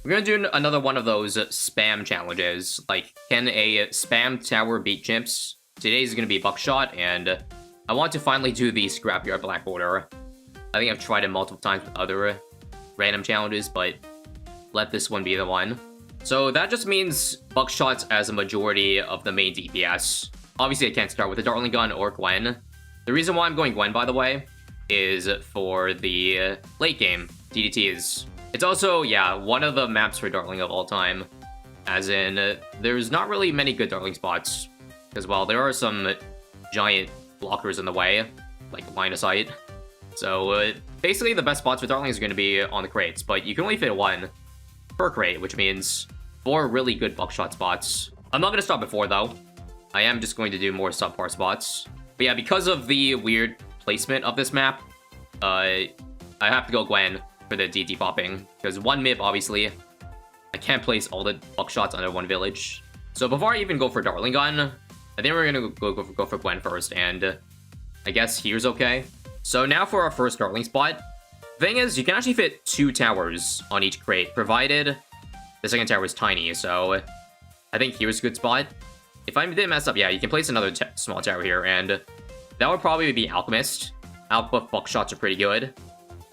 We're gonna do another one of those spam challenges. Like, can a spam tower beat chimps? Today's gonna be Buckshot, and I want to finally do the Scrapyard Black Border. I think I've tried it multiple times with other random challenges, but let this one be the one. So that just means Buckshots as a majority of the main DPS. Obviously, I can't start with a Dartling Gun or Gwen. The reason why I'm going Gwen, by the way, is for the late game DDTs. It's also, yeah, one of the maps for Dartling of all time. As in, there's not really many good Dartling spots. Because, well, there are some giant blockers in the way, like line of sight. So, basically the best spots for Dartling is going to be on the crates, but you can only fit one per crate, which means 4 really good Buckshot spots. I'm not going to stop at 4, though. I am just going to do more subpar spots. But yeah, because of the weird placement of this map, I have to go Gwen for the DT popping, because one MIP, obviously, I can't place all the Buckshots under one village. So before I even go for Dartling Gun, I think we're gonna go for Gwen first, and I guess here's okay. So now for our first Dartling spot. Thing is, you can actually fit 2 towers on each crate, provided the second tower is tiny, so I think here's a good spot. If I didn't mess up, yeah, you can place another small tower here, and that would probably be Alchemist. Alpha Buckshots are pretty good.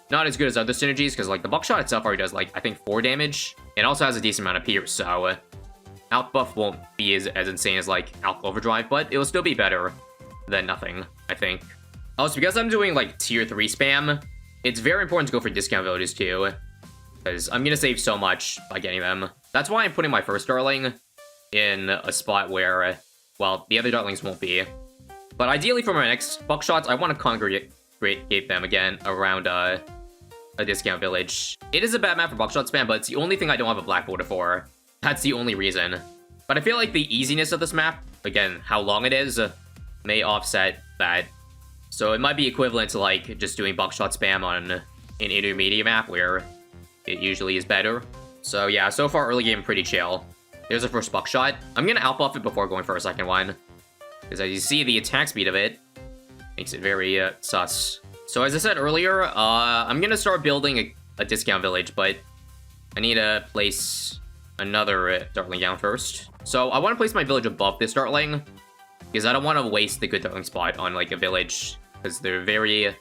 Not as good as other synergies, because like the Buckshot itself already does like, I think 4 damage. It also has a decent amount of pierce, so Alch buff won't be as insane as like Alch Overdrive, but it will still be better than nothing, I think. Also, because I'm doing like tier 3 spam, it's very important to go for discount villages too, because I'm gonna save so much by getting them. That's why I'm putting my first Dartling in a spot where, well, the other Dartlings won't be. But ideally for my next Buckshots, I want to congregate them again around a discount village. It is a bad map for Buckshot spam, but it's the only thing I don't have a black border for. That's the only reason. But I feel like the easiness of this map, again, how long it is, may offset that. So it might be equivalent to like just doing Buckshot spam on an intermediate map where it usually is better. So yeah, so far early game pretty chill. There's the first Buckshot. I'm gonna outbuff it before going for a second one, because as you see, the attack speed of it makes it very sus. So as I said earlier, I'm gonna start building a discount village, but I need to place another Dartling down first. So I want to place my village above this Dartling, because I don't want to waste the good Dartling spot on like a village, because they're very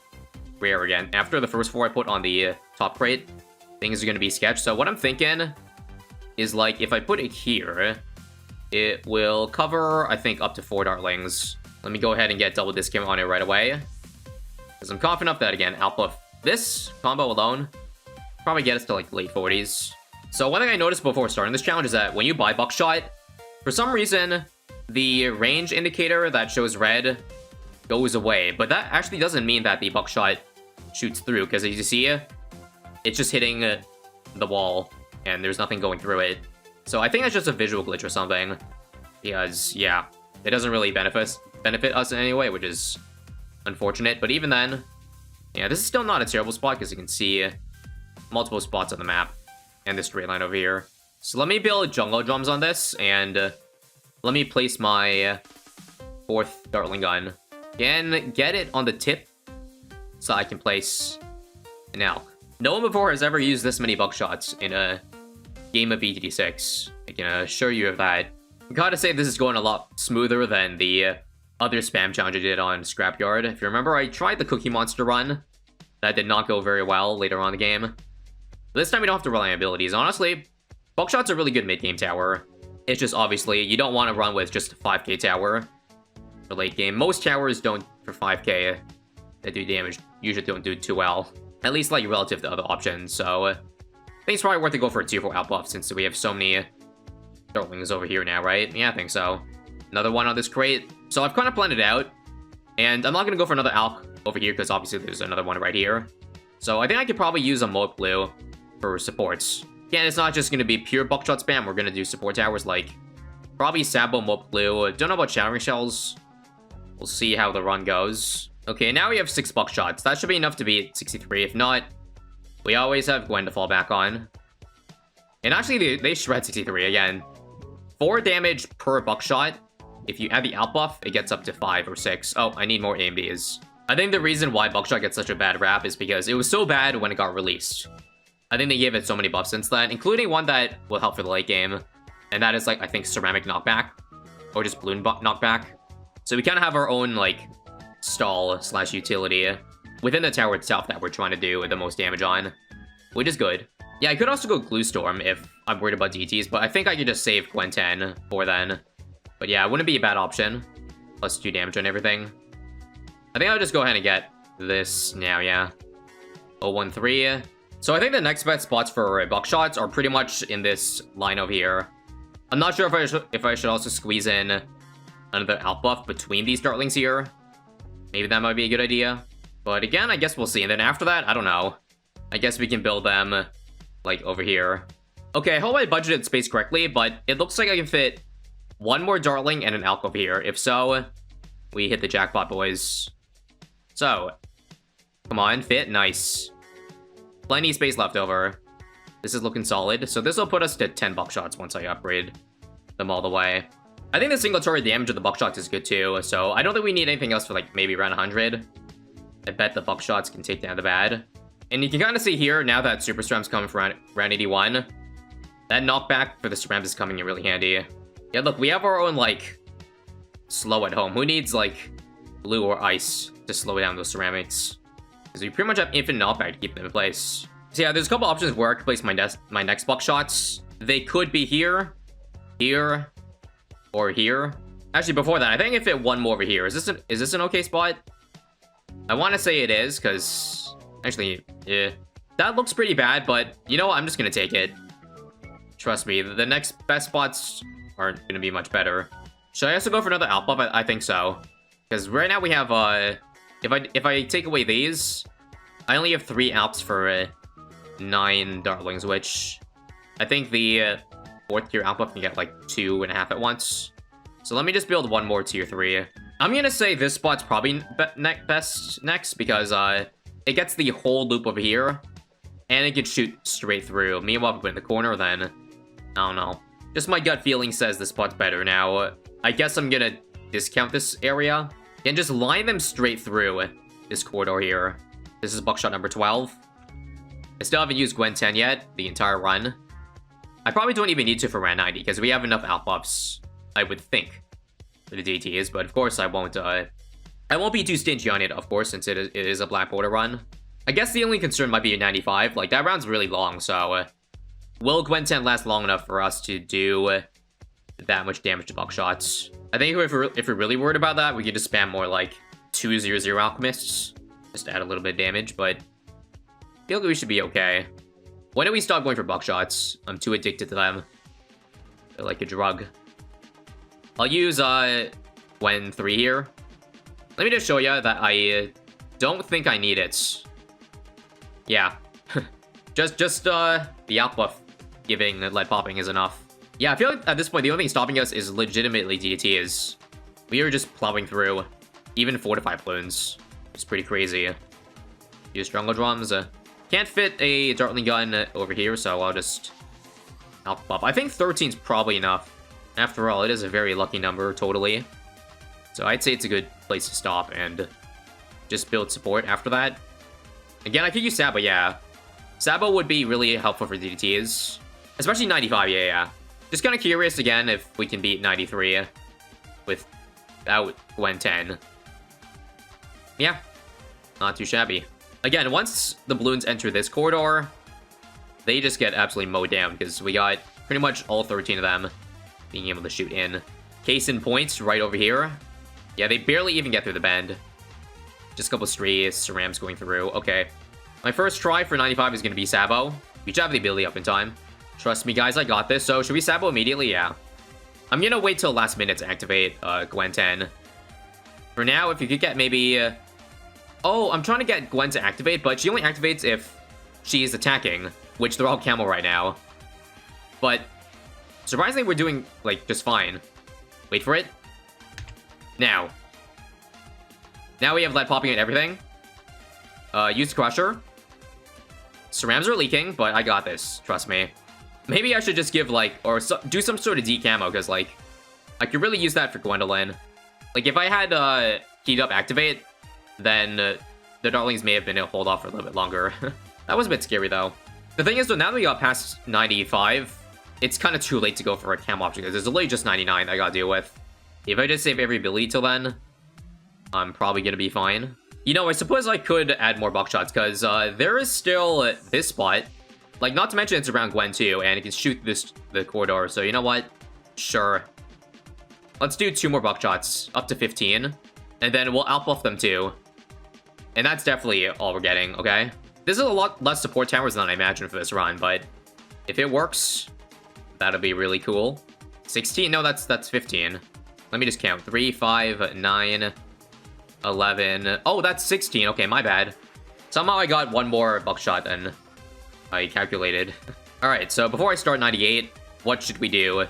rare again. After the first 4 I put on the top crate, things are gonna be sketch. So what I'm thinking is like, if I put it here, it will cover, I think, up to 4 Dartlings. Let me go ahead and get double discount on it right away, because I'm confident that, again, outbuff this combo alone probably get us to like late 40s. So one thing I noticed before starting this challenge is that when you buy Buckshot, for some reason, the range indicator that shows red goes away. But that actually doesn't mean that the Buckshot shoots through, because as you see, it's just hitting the wall, and there's nothing going through it. So I think that's just a visual glitch or something, because, yeah, it doesn't really benefit us in any way, which is unfortunate. But even then, yeah, this is still not a terrible spot, because you can see multiple spots on the map, and this straight line over here. So let me build jungle drums on this, and let me place my 4th Dartling Gun. Again, get it on the tip, so I can place an Alch. No one before has ever used this many Buckshots in a game of BTD6. I can assure you of that. I gotta say, this is going a lot smoother than the other spam challenge I did on Scrapyard. If you remember, I tried the Cookie Monster run. That did not go very well later on in the game. This time we don't have to rely on abilities. Honestly, Buckshot's a really good mid-game tower. It's just, obviously, you don't want to run with just a 5k tower for late game. Most towers don't, for 5k, that do damage, usually don't do too well. At least, like, relative to other options, so I think it's probably worth to go for a tier 4 outbuff, since we have so many Dartlings over here now, right? Yeah, I think so. Another one on this crate. So I've kind of planned it out, and I'm not going to go for another Alch over here, because obviously there's another one right here. So I think I could probably use a Moat Blue for supports. Again, it's not just going to be pure Buckshot spam. We're going to do support towers like probably Sabo, Moat Blue. Don't know about Shattering Shells. We'll see how the run goes. Okay, now we have 6 Buckshots. That should be enough to beat 63. If not, we always have Gwen to fall back on. And actually, they shred 63 again. 4 damage per Buckshot. If you add the out buff, it gets up to 5 or 6. Oh, I need more AMDs. I think the reason why Buckshot gets such a bad rap is because it was so bad when it got released. I think they gave it so many buffs since then, including one that will help for the late game. And that is, like, I think ceramic knockback. Or just balloon knockback. So we kind of have our own, like, stall slash utility within the tower itself that we're trying to do the most damage on. Which is good. Yeah, I could also go Glue Storm if I'm worried about DTs, but I think I could just save Gwen 10 for then. But yeah, it wouldn't be a bad option. Plus 2 damage on everything. I think I'll just go ahead and get this now, yeah. 013. So I think the next best spots for buckshots are pretty much in this line over here. I'm not sure if I should also squeeze in another out buff between these dartlings here. Maybe that might be a good idea. But again, I guess we'll see. And then after that, I don't know. I guess we can build them, like, over here. Okay, I hope I budgeted space correctly, but it looks like I can fit one more dartling and an alk over here. If so, we hit the jackpot, boys. So, come on, fit, nice. Plenty of space left over. This is looking solid. So this will put us to 10 buckshots once I upgrade them all the way. I think the single turret damage of the buckshots is good too. So I don't think we need anything else for like maybe around 100. I bet the buckshots can take down the bad. And you can kind of see here, now that Super Strams coming for round 81, that knockback for the Strams is coming in really handy. Yeah, look, we have our own, like, slow at home. Who needs, like, blue or ice to slow down those ceramics? Because we pretty much have infinite knockback to keep them in place. So yeah, there's a couple options where I could place my next buckshots. They could be here, here, or here. Actually, before that, I think if it one more over here, is this an okay spot? I want to say it is, because actually, yeah, that looks pretty bad. But you know what? I'm just gonna take it. Trust me, the next best spots aren't gonna be much better. Should I also go for another out buff? I think so, because right now we have if I take away these, I only have 3 alps for 9 dartlings, which I think the 4th tier alp buff can get like 2.5 at once. So let me just build one more tier 3. I'm gonna say this spot's probably best next because it gets the whole loop over here, and it can shoot straight through. Meanwhile, if we put in the corner, then I don't know. Just my gut feeling says this spot's better. Now, I guess I'm gonna discount this area and just line them straight through this corridor here. This is buckshot number 12. I still haven't used Gwen 10 yet, the entire run. I probably don't even need to for round 90, because we have enough out buffs, I would think, for the DTs, but of course I won't be too stingy on it, of course, since it is a Black Border run. I guess the only concern might be a 95, like, that round's really long, so will Gwen 10 last long enough for us to do that much damage to buckshots? I think if we're really worried about that, we could just spam more, like, 200 Alchemists, just to add a little bit of damage, but I feel like we should be okay. When do we stop going for buckshots? I'm too addicted to them. They're like a drug. I'll use Gwen 3 here. Let me just show you that I don't think I need it. Yeah. just the out buff giving lead popping is enough. Yeah, I feel like at this point the only thing stopping us is legitimately DTs. We are just plowing through even 4 to 5 balloons. It's pretty crazy. Use jungle drums. Can't fit a dartling gun over here, so I'll just out buff. I think 13's probably enough. After all, it is a very lucky number, totally. So I'd say it's a good place to stop and just build support after that. Again, I could use Sabo, yeah. Sabo would be really helpful for DTs. Especially 95, yeah. Just kind of curious again if we can beat 93 without Gwen 10. Yeah, not too shabby. Again, once the balloons enter this corridor, they just get absolutely mowed down because we got pretty much all 13 of them being able to shoot in. Case in point, right over here. Yeah, they barely even get through the bend. Just a couple stray cerams going through. Okay. My first try for 95 is going to be Sabo. We should have the ability up in time. Trust me, guys, I got this. So, should we Sabo immediately? Yeah. I'm going to wait till last minute to activate Gwen 10. For now, if you could get maybe... Oh, I'm trying to get Gwen to activate, but she only activates if she is attacking, which they're all camel right now. But surprisingly, we're doing, like, just fine. Wait for it. Now we have lead popping and everything. Use Crusher. Cerams are leaking, but I got this. Trust me. Maybe I should just give, like, or do some sort of decamo, because, like, I could really use that for Gwendolyn. Like, if I had Heat Up activate, then the darlings may have been able to hold off for a little bit longer. That was a bit scary, though. The thing is, though, now that we got past 95, it's kind of too late to go for a cam option, because there's literally just 99 I gotta deal with. If I just save every ability till then, I'm probably gonna be fine. You know, I suppose I could add more buckshots, because there is still this spot. Like, not to mention it's around Gwen, too, and it can shoot the corridor, so you know what? Sure. Let's do 2 more buckshots, up to 15, and then we'll outbuff them, too. And that's definitely all we're getting, okay? This is a lot less support towers than I imagined for this run, but if it works, that'll be really cool. 16? No, that's 15. Let me just count. 3, 5, 9, 11. Oh, that's 16. Okay, my bad. Somehow I got 1 more buckshot than I calculated. Alright, so before I start 98, what should we do?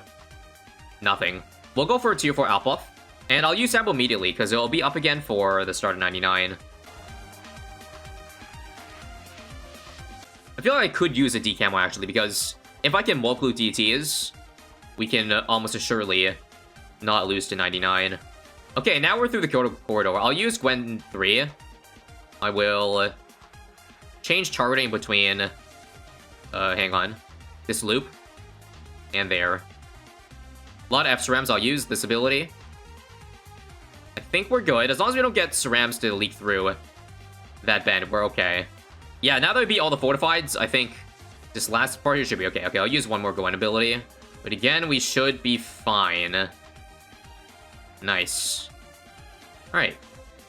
Nothing. We'll go for a tier 4 outbuff, and I'll use sample immediately, because it'll be up again for the start of 99. I feel like I could use a decamo, actually, because if I can bulk loot DTs, we can almost assuredly not lose to 99. Okay, now we're through the corridor. I'll use Gwen 3. I will change targeting between, hang on, this loop and there. A lot of F-Cerams, I'll use this ability. I think we're good. As long as we don't get Cerams to leak through that bend, we're okay. Yeah, now that we beat all the fortifieds, I think this last part here should be okay. Okay, I'll use 1 more Gwen ability. But again, we should be fine. Nice. Alright.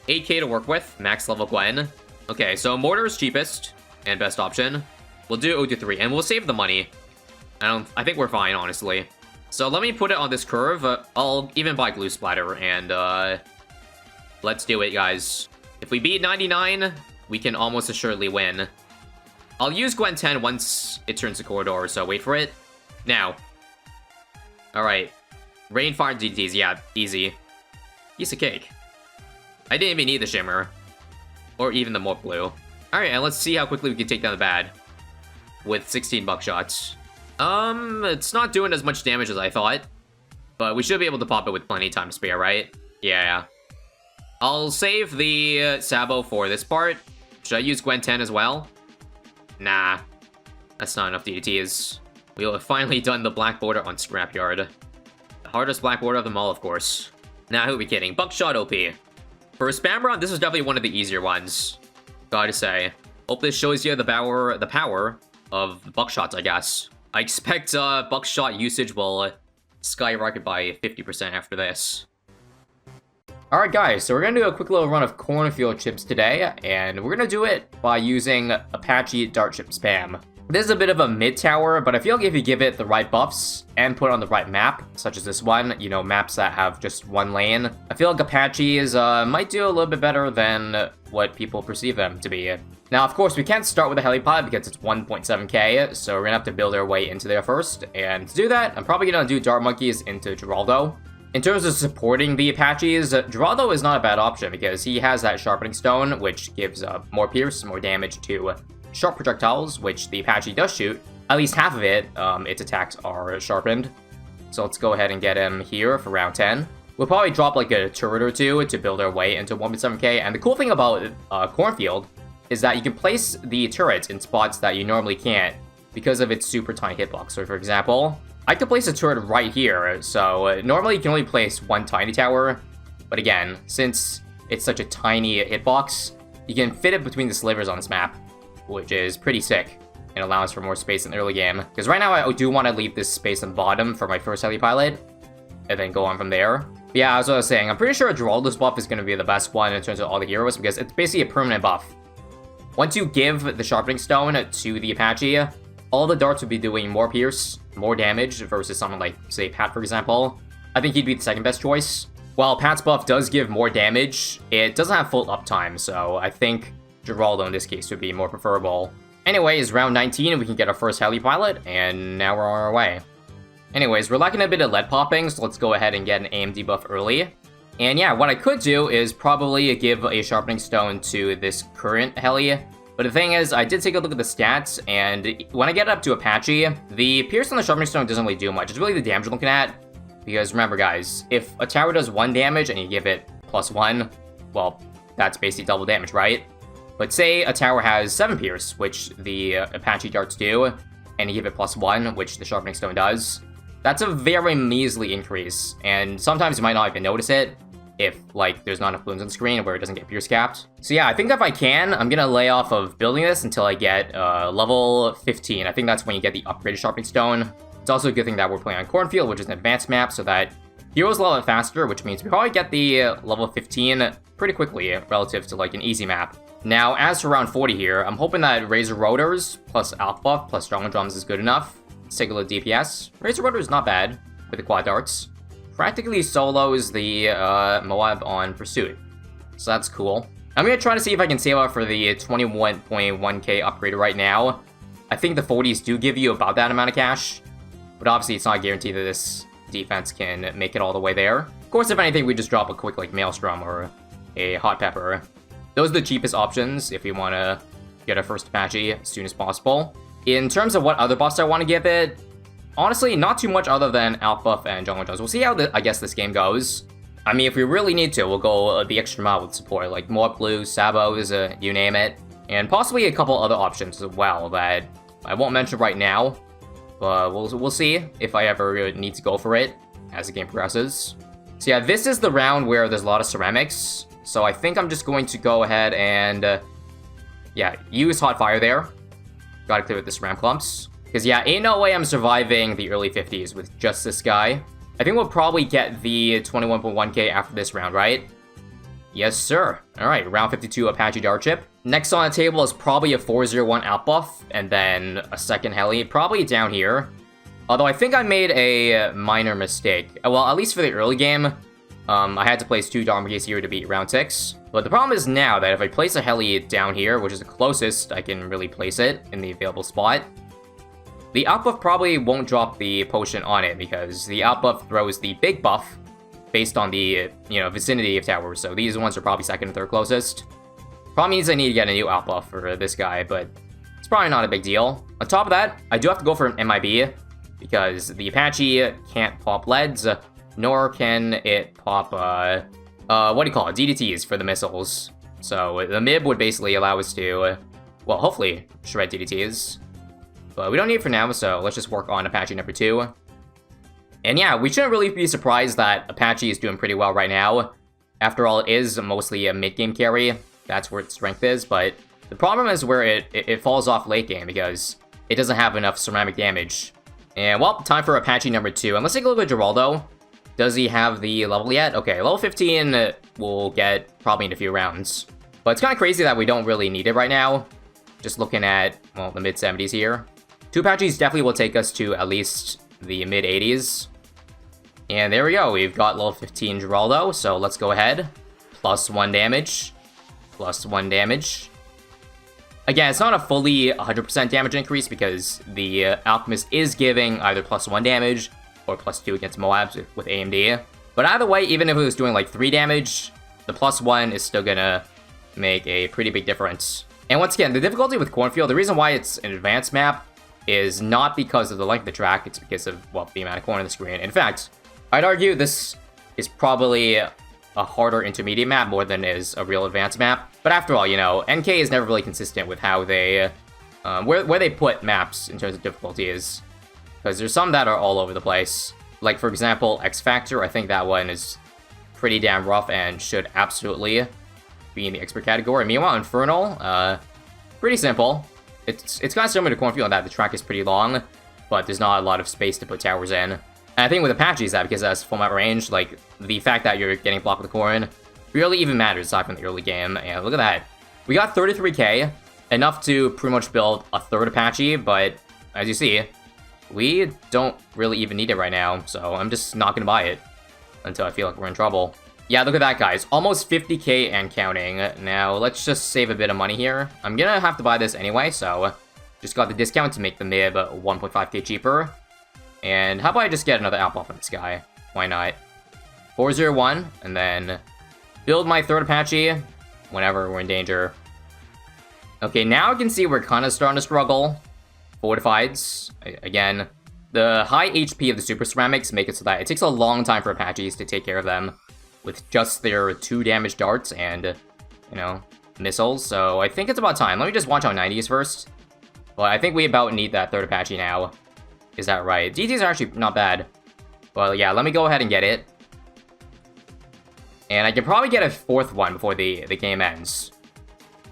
8k to work with. Max level Gwen. Okay, so Mortar is cheapest and best option. We'll do 0-3, and we'll save the money. I think we're fine, honestly. So let me put it on this curve. I'll even buy Glue Splatter, and let's do it, guys. If we beat 99, we can almost assuredly win. I'll use Gwen 10 once it turns the corridor, so wait for it. Now. Alright. Rainfire DTs, yeah, easy. Piece of cake. I didn't even need the Shimmer. Or even the Morph Blue. Alright, and let's see how quickly we can take down the bad. With 16 buckshots. It's not doing as much damage as I thought. But we should be able to pop it with plenty of time to spare, right? Yeah. I'll save the Sabo for this part. Should I use Gwen 10 as well? Nah. That's not enough DTs. We will have finally done the black border on Scrapyard. The hardest black border of them all, of course. Nah, who are we kidding? Buckshot OP. For a spam run, this is definitely one of the easier ones. Gotta say. Hope this shows you the power of buckshots, I guess. I expect buckshot usage will skyrocket by 50% after this. Alright guys, so we're gonna do a quick little run of Cornfield chips today, and we're gonna do it by using Apache Dart Chip Spam. This is a bit of a mid-tower, but I feel like if you give it the right buffs and put it on the right map, such as this one, you know, maps that have just 1 lane, I feel like Apaches might do a little bit better than what people perceive them to be. Now, of course, we can't start with a helipod because it's 1.7k, so we're gonna have to build our way into there first, and to do that, I'm probably gonna do Dart Monkeys into Geraldo. In terms of supporting the Apaches, Geraldo is not a bad option because he has that Sharpening Stone, which gives more pierce, more damage to sharp projectiles, which the Apache does shoot. At least half of it, its attacks are sharpened. So let's go ahead and get him here for round 10. We'll probably drop like a turret or 2 to build our way into 1.7k, and the cool thing about Cornfield is that you can place the turrets in spots that you normally can't because of its super tiny hitbox. So for example, I could place a turret right here, so normally you can only place 1 tiny tower, but again, since it's such a tiny hitbox, you can fit it between the slivers on this map, which is pretty sick, and allows for more space in the early game. Because right now I do want to leave this space on the bottom for my first helipilot, and then go on from there. But yeah, as I was saying, I'm pretty sure Geraldo's buff is going to be the best one in terms of all the heroes, because it's basically a permanent buff. Once you give the Sharpening Stone to the Apache, all the darts will be doing more pierce, more damage versus someone like, say, Pat, for example. I think he'd be the second best choice. While Pat's buff does give more damage, it doesn't have full uptime, so I think Geraldo in this case would be more preferable. Anyways, round 19, we can get our first helipilot, and now we're on our way. Anyways, we're lacking a bit of lead popping, so let's go ahead and get an AMD buff early. And yeah, what I could do is probably give a Sharpening Stone to this current heli. But the thing is, I did take a look at the stats, and when I get up to Apache, the pierce on the Sharpening Stone doesn't really do much. It's really the damage I'm looking at. Because remember guys, if a tower does 1 damage and you give it +1, well, that's basically double damage, right? But say a tower has 7 pierce, which the Apache darts do, and you give it +1, which the sharpening stone does. That's a very measly increase, and sometimes you might not even notice it if, like, there's not enough balloons on the screen where it doesn't get pierce capped. So yeah, I think if I can, I'm gonna lay off of building this until I get level 15. I think that's when you get the upgraded sharpening stone. It's also a good thing that we're playing on Cornfield, which is an advanced map, so that heroes level it faster, which means we probably get the level 15 pretty quickly relative to, like, an easy map. Now, as for round 40 here, I'm hoping that Razor Rotors plus Alpha Buff plus Jungle Drums is good enough. Let's take a look at DPS. Razor Rotor is not bad with the quad darts. Practically solos the Moab on Pursuit, so that's cool. I'm gonna try to see if I can save up for the 21.1k upgrade right now. I think the 40s do give you about that amount of cash, but obviously it's not guaranteed that this defense can make it all the way there. Of course, if anything, we just drop a quick, like, Maelstrom or a Hot Pepper. Those are the cheapest options if you want to get a first Apache as soon as possible. In terms of what other buffs I want to give it, honestly, not too much other than Alpha Buff and Jungle Drums. We'll see how, I guess, this game goes. I mean, if we really need to, we'll go the extra mile with support, like more blues, sabos, you name it. And possibly a couple other options as well that I won't mention right now. But we'll see if I ever need to go for it as the game progresses. So yeah, this is the round where there's a lot of ceramics. So I think I'm just going to go ahead and, yeah, use Hot Fire there. Gotta clear with the Ceram Clumps. Because, yeah, ain't no way I'm surviving the early 50s with just this guy. I think we'll probably get the 21.1k after this round, right? Yes, sir. Alright, round 52 Apache Dart Chip. Next on the table is probably a 401 Alp Buff, and then a second heli, probably down here. Although I think I made a minor mistake. Well, at least for the early game, I had to place 2 Darmagees here to beat round 6. But the problem is now that if I place a heli down here, which is the closest I can really place it in the available spot, the Alp Buff probably won't drop the potion on it, because the Alp Buff throws the big buff based on the, vicinity of towers. So these ones are probably second and third closest. Probably means I need to get a new Alp Buff for this guy, but it's probably not a big deal. On top of that, I do have to go for an MIB, because the Apache can't pop leads, nor can it pop, what do you call it? DDTs for the missiles. So the MIB would basically allow us to, well, hopefully shred DDTs. But we don't need it for now, so let's just work on Apache number 2. And yeah, we shouldn't really be surprised that Apache is doing pretty well right now. After all, it is mostly a mid-game carry. That's where its strength is, but the problem is where it falls off late game, because it doesn't have enough ceramic damage. And, well, time for Apache number 2. And let's take a look at Geraldo. Does he have the level yet? Okay, level 15 we'll get probably in a few rounds. But it's kind of crazy that we don't really need it right now. Just looking at, well, the mid-70s here. 2 Apaches definitely will take us to at least the mid-80s. And there we go, we've got level 15 Geraldo, so let's go ahead. +1 damage. +1 damage. Again, it's not a fully 100% damage increase, because the Alchemist is giving either +1 damage or +2 against Moabs with AMD. But either way, even if it was doing like 3 damage, the +1 is still gonna make a pretty big difference. And once again, the difficulty with Cornfield, the reason why it's an advanced map is not because of the length of the track, it's because of, well, the amount of corner on the screen. In fact, I'd argue this is probably a harder intermediate map more than is a real advanced map. But after all, NK is never really consistent with how they, where they put maps in terms of difficulty is, because there's some that are all over the place. Like, for example, X Factor, I think that one is pretty damn rough and should absolutely be in the expert category. Meanwhile, Infernal, pretty simple. It's kind of similar to Cornfield in that the track is pretty long, but there's not a lot of space to put towers in. And I think with Apache is that because it has full map range, like, the fact that you're getting blocked with the corn really even matters aside from the early game. And look at that. We got 33k, enough to pretty much build a third Apache, but as you see, we don't really even need it right now, so I'm just not gonna buy it until I feel like we're in trouble. Yeah, look at that, guys. Almost 50k and counting. Now, let's just save a bit of money here. I'm gonna have to buy this anyway, so just got the discount to make the MIB 1.5k cheaper. And how about I just get another Alp Buff on this guy? Why not? 401, and then build my third Apache whenever we're in danger. Okay, now I can see we're kind of starting to struggle. Fortifieds, again, the high HP of the Super Ceramics make it so that it takes a long time for Apaches to take care of them with just their 2 damage darts, and, missiles, so I think it's about time. Let me just watch out 90s first. Well, I think we about need that third Apache now. Is that right? DTs are actually not bad. Well, yeah, let me go ahead and get it. And I can probably get a fourth one before the game ends.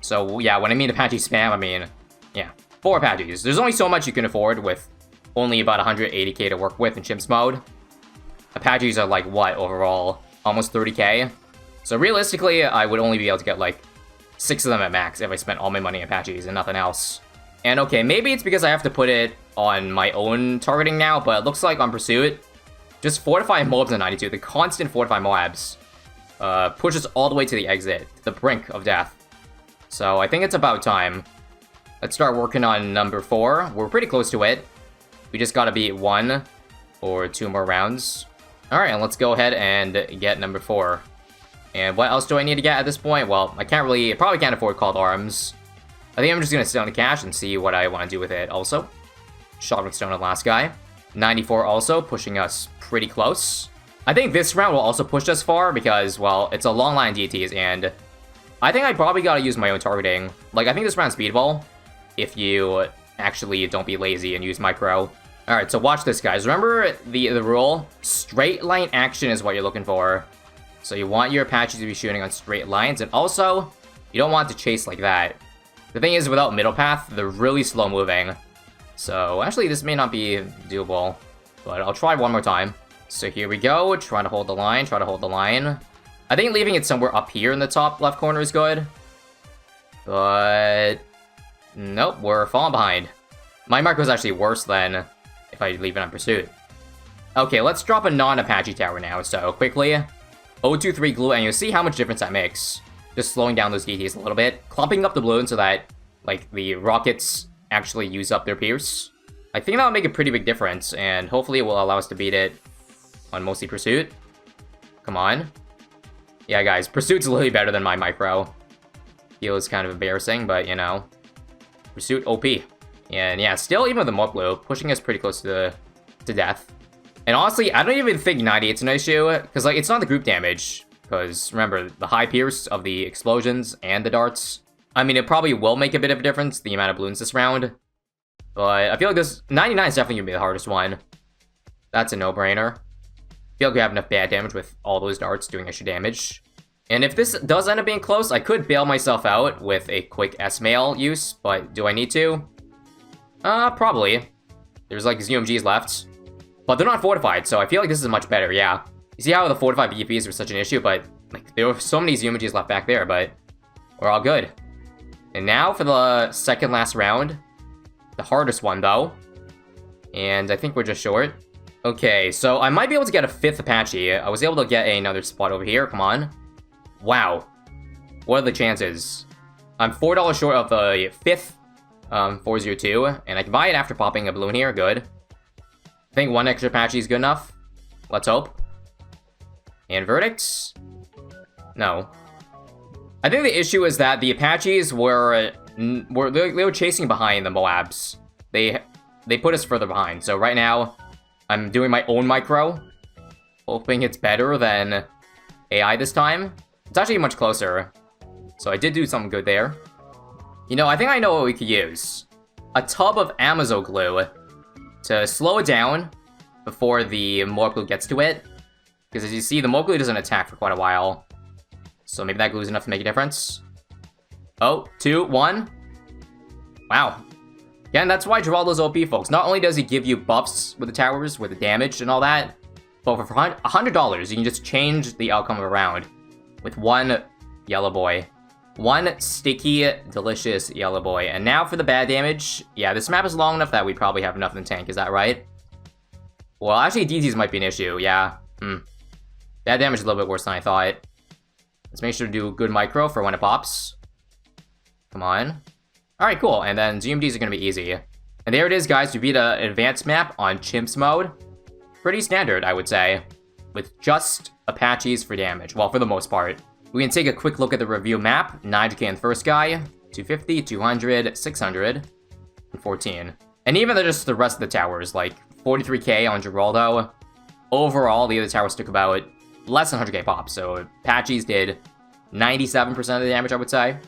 So, yeah, when I mean Apache spam, I mean, yeah, 4 Apaches. There's only so much you can afford with only about 180k to work with in Chimps mode. Apaches are like, what, overall? Almost 30k? So realistically, I would only be able to get like 6 of them at max if I spent all my money on Apaches and nothing else. And okay, maybe it's because I have to put it on my own targeting now, but it looks like on Pursuit, just fortify mobs on 92, the constant fortify mobs, pushes all the way to the exit, to the brink of death. So I think it's about time. Let's start working on number 4. We're pretty close to it. We just gotta beat 1 or 2 more rounds. Alright, and let's go ahead and get number 4. And what else do I need to get at this point? Well, I probably can't afford Called Arms. I think I'm just gonna sit on the cash and see what I want to do with it also. Shot with stone on the last guy. 94 also, pushing us pretty close. I think this round will also push us far because, well, it's a long line of DTs, and I think I probably gotta use my own targeting. Like, I think this round's beatable if you actually don't be lazy and use micro. Alright, so watch this, guys. Remember the rule? Straight line action is what you're looking for. So you want your Apaches to be shooting on straight lines, and also, you don't want to chase like that. The thing is, without middle path, they're really slow moving. So, actually, this may not be doable, but I'll try one more time. So here we go, try to hold the line, try to hold the line. I think leaving it somewhere up here in the top left corner is good. But nope, we're falling behind. My mark was actually worse than if I leave it on Pursuit. Okay, let's drop a non-Apache tower now, so quickly. 023 glue, and you'll see how much difference that makes. Just slowing down those DTs a little bit, clumping up the balloon so that, like, the rockets actually use up their Pierce. I think that'll make a pretty big difference, and hopefully it will allow us to beat it on mostly Pursuit. Come on. Yeah, guys, Pursuit's literally better than my micro. Feels kind of embarrassing, but, you know. Pursuit OP. And yeah, still, even with the Morph Blue, pushing us pretty close to death. And honestly, I don't even think 98's an issue, because, like, it's not the group damage. Because, remember, the high Pierce of the explosions and the darts. I mean, it probably will make a bit of a difference, the amount of balloons this round. But I feel like this 99 is definitely going to be the hardest one. That's a no-brainer. I feel like we have enough bad damage with all those darts doing extra damage. And if this does end up being close, I could bail myself out with a quick S-mail use, but do I need to? Probably. There's like ZMGs left. But they're not fortified, so I feel like this is much better, yeah. You see how the fortified BFBs were such an issue, but like there were so many ZMGs left back there, but we're all good. And now for the second last round. The hardest one, though. And I think we're just short. Okay, so I might be able to get a 5th Apache. I was able to get another spot over here, come on. Wow. What are the chances? I'm $4 short of the 5th 402, and I can buy it after popping a balloon here, good. I think 1 extra Apache is good enough. Let's hope. And verdicts? No. I think the issue is that the Apaches they were chasing behind the Moabs. They put us further behind. So right now, I'm doing my own micro, hoping it's better than AI this time. It's actually much closer. So I did do something good there. You know, I think I know what we could use. A tub of Amazo glue to slow it down before the Morph glue gets to it. Because as you see, the Morph glue doesn't attack for quite a while. So maybe that glue is enough to make a difference. Oh, 2, 1. Wow. Again, that's why Geraldo's OP, folks. Not only does he give you buffs with the towers, with the damage and all that, but for $100, you can just change the outcome of a round with one yellow boy. One sticky, delicious yellow boy. And now for the bad damage. Yeah, this map is long enough that we probably have enough in the tank. Is that right? Well, actually, DTs might be an issue. Yeah. Bad damage is a little bit worse than I thought. Let's make sure to do good micro for when it pops. Come on. Alright, cool. And then ZMDs are going to be easy. And there it is, guys. We beat an advanced map on Chimps mode. Pretty standard, I would say. With just Apaches for damage. Well, for the most part. We can take a quick look at the review map. 900k on the first guy. 250, 200, 600, and 14. And even just the rest of the towers. Like 43k on Geraldo. Overall, the other towers took about less than 100k pop. So Apaches did 97% of the damage, I would say.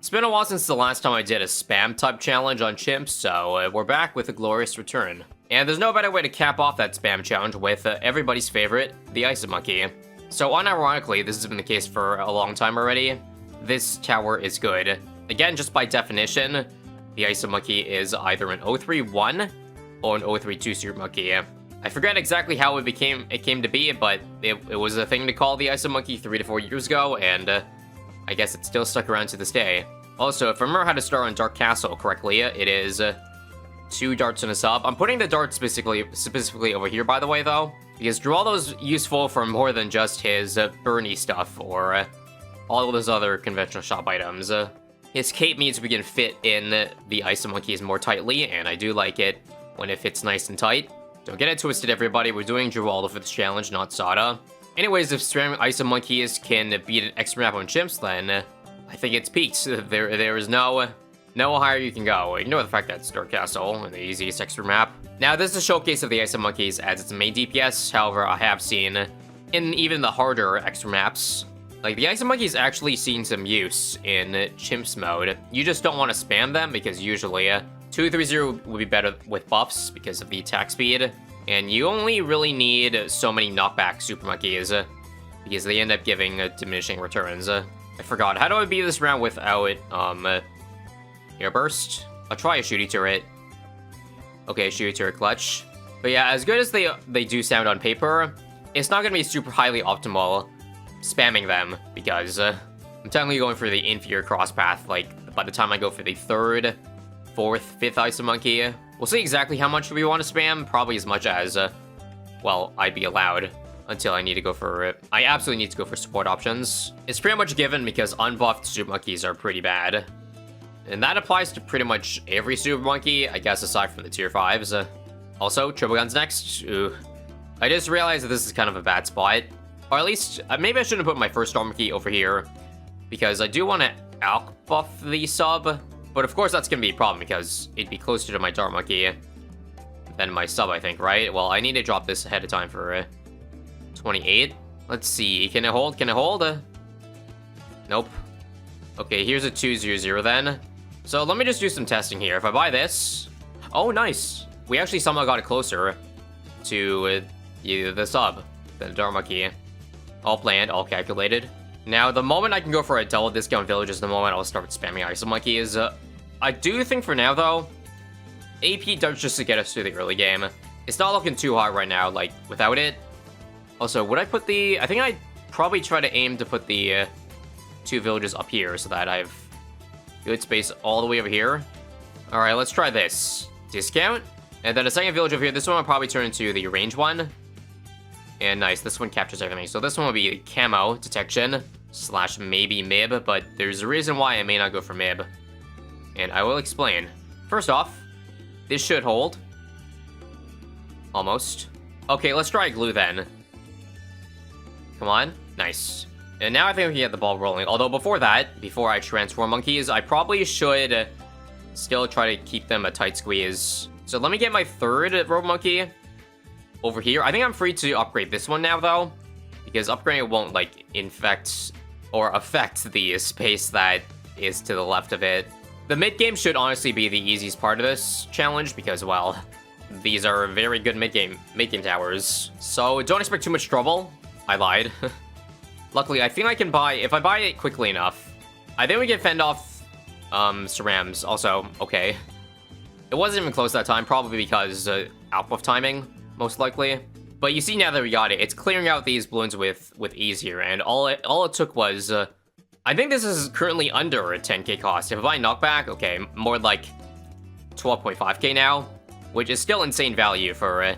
It's been a while since the last time I did a spam type challenge on Chimps, so we're back with a glorious return. And there's no better way to cap off that spam challenge with everybody's favorite, the ISAB monkey. So unironically, this has been the case for a long time already. This tower is good. Again, just by definition, the ISAB monkey is either an 031 or an 032 super monkey. I forget exactly how it came to be, but it was a thing to call the ISAB monkey 3 to 4 years ago, and I guess it's still stuck around to this day. Also, if I remember how to start on Dark Castle correctly, it is 2 darts and a sub. I'm putting the darts specifically over here, by the way, though, because Geraldo's useful for more than just his Bernie stuff or all of those other conventional shop items. His cape means we can fit in the ISAB monkeys more tightly, and I do like it when it fits nice and tight. Don't get it twisted, everybody. We're doing Geraldo for this challenge, not Sada. Anyways, if spamming ISAB monkeys can beat an extra map on Chimps, then I think it's peaked. There is no higher you can go. Ignore the fact that it's Dark Castle, the easiest extra map. Now, this is a showcase of the ISAB monkeys as its main DPS. However, I have seen in even the harder extra maps, like the ISAB monkeys actually seen some use in Chimps mode. You just don't want to spam them because usually 230 would be better with buffs because of the attack speed. And you only really need so many knockback super monkeys because they end up giving diminishing returns. I forgot. How do I beat this round without air burst? I'll try a shooty turret. Okay, shooty turret clutch. But yeah, as good as they do sound on paper, it's not going to be super highly optimal spamming them because I'm technically going for the inferior cross path. Like, by the time I go for the 3rd, 4th, 5th ISAB monkey, we'll see exactly how much we want to spam. Probably as much as, well, I'd be allowed until I need to go for it. I absolutely need to go for support options. It's pretty much given because unbuffed super monkeys are pretty bad. And that applies to pretty much every super monkey, I guess, aside from the tier 5s. Also, triple guns next. Ooh. I just realized that this is kind of a bad spot. Or at least, maybe I shouldn't put my first star monkey over here, because I do want to outbuff the sub. But of course that's going to be a problem because it'd be closer to my dart monkey than my sub, I think, right? Well, I need to drop this ahead of time for 28. Let's see. Can it hold? Can it hold? Nope. Okay, here's a 200 then. So let me just do some testing here. If I buy this... Oh, nice. We actually somehow got it closer to the sub than the dart monkey. All planned, all calculated. Now, the moment I can go for a double discount village is the moment I'll start spamming ISAB monkeys. I do think for now, though, AP does just to get us through the early game. It's not looking too hot right now, like, without it. Also, would I put the... I think I'd probably try to aim to put the 2 villages up here so that I have good space all the way over here. Alright, let's try this. Discount. And then a second village over here. This one will probably turn into the range one. And nice, this one captures everything. So this one will be camo detection / maybe MIB, but there's a reason why I may not go for MIB. And I will explain. First off, this should hold. Almost. Okay, let's try glue then. Come on. Nice. And now I think we can get the ball rolling. Although before that, before I transform monkeys, I probably should still try to keep them a tight squeeze. So let me get my 3rd rogue monkey over here. I think I'm free to upgrade this one now, though, because upgrading it won't, like, infect or affect the space that is to the left of it. The mid-game should honestly be the easiest part of this challenge because, well, these are very good mid-game towers. So don't expect too much trouble. I lied. Luckily, I think I can buy... If I buy it quickly enough, I think we can fend off Cerams. Also, okay. It wasn't even close that time, probably because outbuff timing. Most likely. But you see now that we got it, it's clearing out these balloons with ease here, and all it took was, I think this is currently under a 10k cost. If I buy knockback, okay, more like 12.5k now, which is still insane value for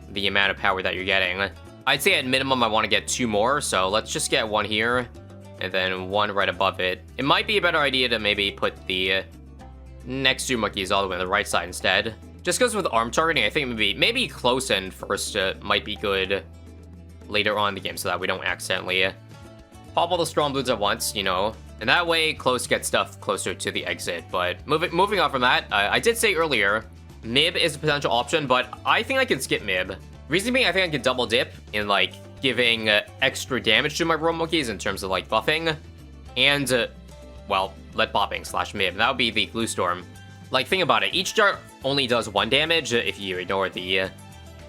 the amount of power that you're getting. I'd say at minimum I want to get 2 more, so let's just get 1 here, and then 1 right above it. It might be a better idea to maybe put the next 2 monkeys all the way on the right side instead. Just because with arm targeting, I think maybe close end first might be good later on in the game so that we don't accidentally pop all the strong balloons at once, you know. And that way, close gets stuff closer to the exit. But moving on from that, I did say earlier, MIB is a potential option, but I think I can skip MIB. Reason being, I think I can double dip in, like, giving extra damage to my rogue monkeys in terms of, like, buffing. And, well, lead popping slash mib. That would be the glue storm. Like, think about it. Each dart only does 1 damage if you ignore the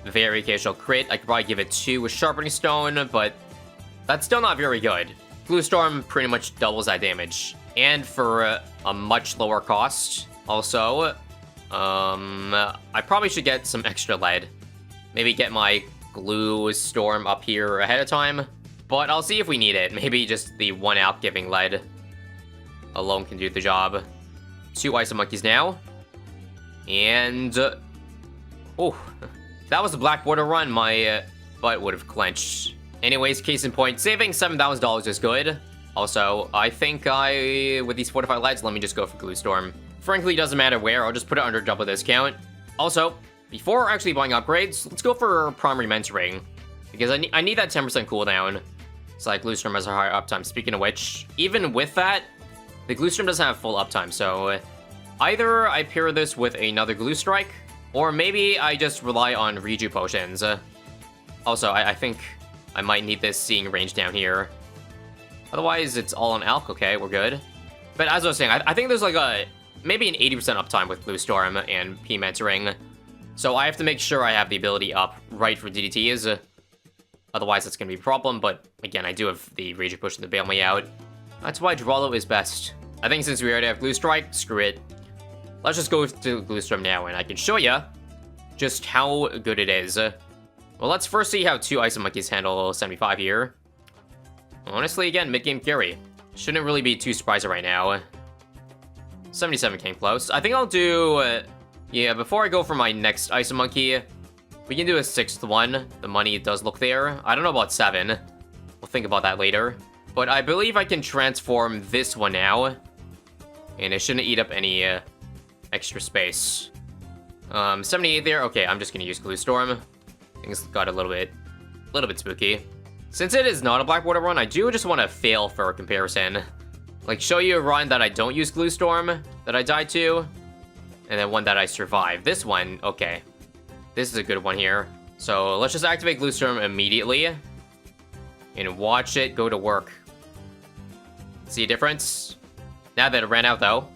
very occasional crit. I could probably give it 2 with sharpening stone, but that's still not very good. Glue storm pretty much doubles that damage, and for a much lower cost. Also, I probably should get some extra lead. Maybe get my glue storm up here ahead of time, but I'll see if we need it. Maybe just the 1 out giving lead alone can do the job. 2 ice monkeys now, and oh, that was a black border run. My butt would have clenched. Anyways, case in point, saving $7,000 is good. Also, I think with these fortified leads, let me just go for glue storm. Frankly, it doesn't matter where. I'll just put it under double discount. Also, before actually buying upgrades, let's go for primary mentoring, because I need that 10% cooldown. So like glue storm has a higher uptime. Speaking of which, even with that, the glue storm doesn't have full uptime. So either I pair this with another glue strike, or maybe I just rely on reju potions. Also, I think I might need this seeing range down here. Otherwise, it's all on alch. Okay, we're good. But as I was saying, I think there's like maybe an 80% uptime with glue storm and P mentoring. So I have to make sure I have the ability up right for DDTs. Otherwise, that's going to be a problem. But again, I do have the reju potion to bail me out. That's why Dralo is best. I think since we already have glue strike, screw it. Let's just go to glue storm now, and I can show you just how good it is. Well, let's first see how 2 ice monkeys handle 75 here. Honestly, again, mid-game carry. Shouldn't really be too surprising right now. 77 came close. I think I'll do... yeah, before I go for my next ice monkey, we can do a 6th one. The money does look there. I don't know about 7. We'll think about that later. But I believe I can transform this one now. And it shouldn't eat up any extra space. 78 there. Okay, I'm just going to use glue storm. Things got a little bit spooky. Since it is not a black border run, I do just want to fail for a comparison. Like, show you a run that I don't use glue storm, that I died to, and then one that I survived. This one, okay. This is a good one here. So let's just activate glue storm immediately and watch it go to work. See a difference? Now that it ran out though.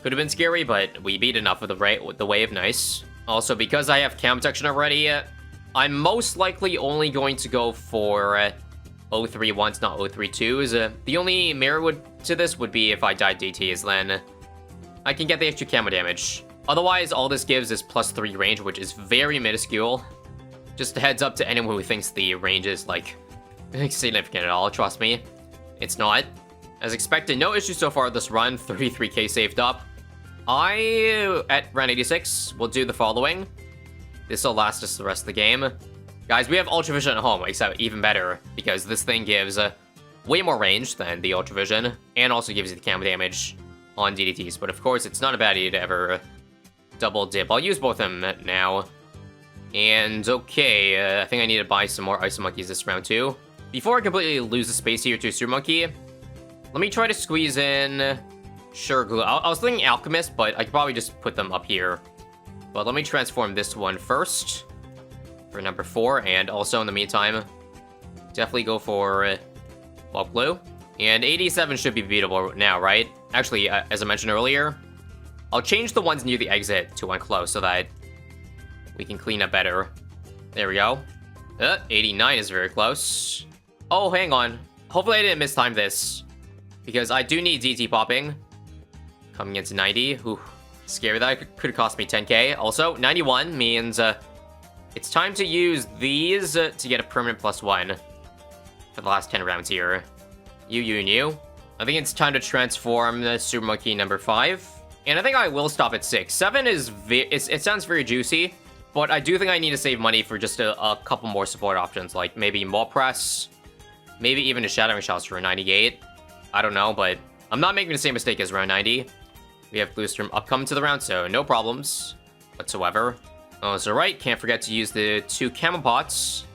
Could have been scary, but we beat enough with the wave. Nice. Also, because I have cam protection already, I'm most likely only going to go for 031s, not 032s. The only merit to this would be if I died DTs, then I can get the extra camo damage. Otherwise, all this gives is +3 range, which is very minuscule. Just a heads up to anyone who thinks the range is, like, significant at all. Trust me, it's not. As expected, no issues so far this run. 33k saved up. At round 86, will do the following. This will last us the rest of the game. Guys, we have Ultra Vision at home, except even better, because this thing gives way more range than the Ultra Vision, and also gives you the camo damage on DDTs. But of course, it's not a bad idea to ever double dip. I'll use both of them now. And okay, I think I need to buy some more Ice Monkeys this round too. Before I completely lose the space here to Super Monkey, let me try to squeeze in... Sure, glue. I was thinking Alchemist, but I could probably just put them up here. But let me transform this one first for number 4, and also in the meantime, definitely go for bulk glue. And 87 should be beatable now, right? Actually, as I mentioned earlier, I'll change the ones near the exit to one close so that we can clean up better. There we go. 89 is very close. Oh, hang on. Hopefully I didn't mistime this, because I do need DT popping. Coming into 90. Ooh, scary. That could cost me 10k. Also, 91 means it's time to use these to get a permanent +1 for the last 10 rounds here. You. I think it's time to transform the Super Monkey number 5. And I think I will stop at 6. 7 is... it sounds very juicy, but I do think I need to save money for just a couple more support options, like maybe Maul Press, maybe even a Shattering Shots for a 98. I don't know, but I'm not making the same mistake as round 90. We have Glue Storm upcoming to the round, so no problems whatsoever. Oh, so right, can't forget to use the 2 Camo Pots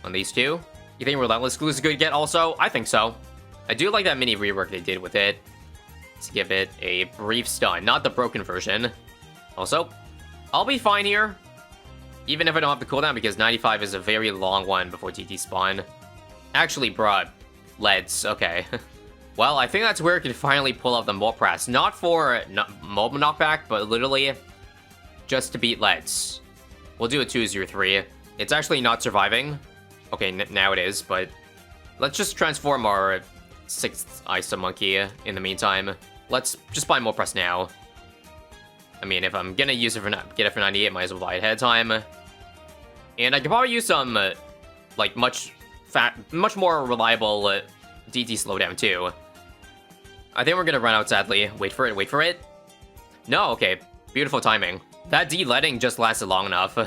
on these 2. You think Relentless Glue is a good get also? I think so. I do like that mini rework they did with it to give it a brief stun, not the broken version. Also, I'll be fine here, even if I don't have the cooldown, because 95 is a very long one before TT spawn. Actually, bruh, leads, okay. Well, I think that's where we can finally pull up the mole press. Not for mobile knockback, but literally just to beat Let's. We'll do a 2-0-3. It's actually not surviving. Okay, now it is, but let's just transform our 6th ISAB monkey in the meantime. Let's just buy more press now. I mean, if I'm gonna use it for get it for 98, might as well buy it ahead of time. And I could probably use some like much more reliable DT slowdown too. I think we're gonna run out sadly. Wait for it. No, okay, beautiful timing. That D-letting just lasted long enough.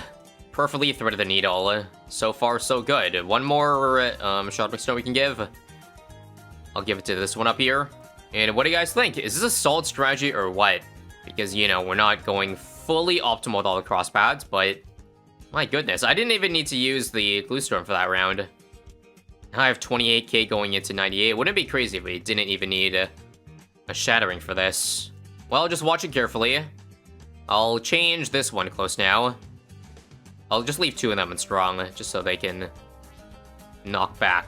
Perfectly threaded the needle. So far, so good. One more sharpening stone we can give. I'll give it to this one up here. And what do you guys think? Is this a solid strategy or what? Because, you know, we're not going fully optimal with all the cross pads, but my goodness, I didn't even need to use the glue storm for that round. Now I have 28k going into 98. Wouldn't it be crazy if we didn't even need a shattering for this? Well, just watch it carefully. I'll change this one close now. I'll just leave 2 of them in strong, just so they can knock back.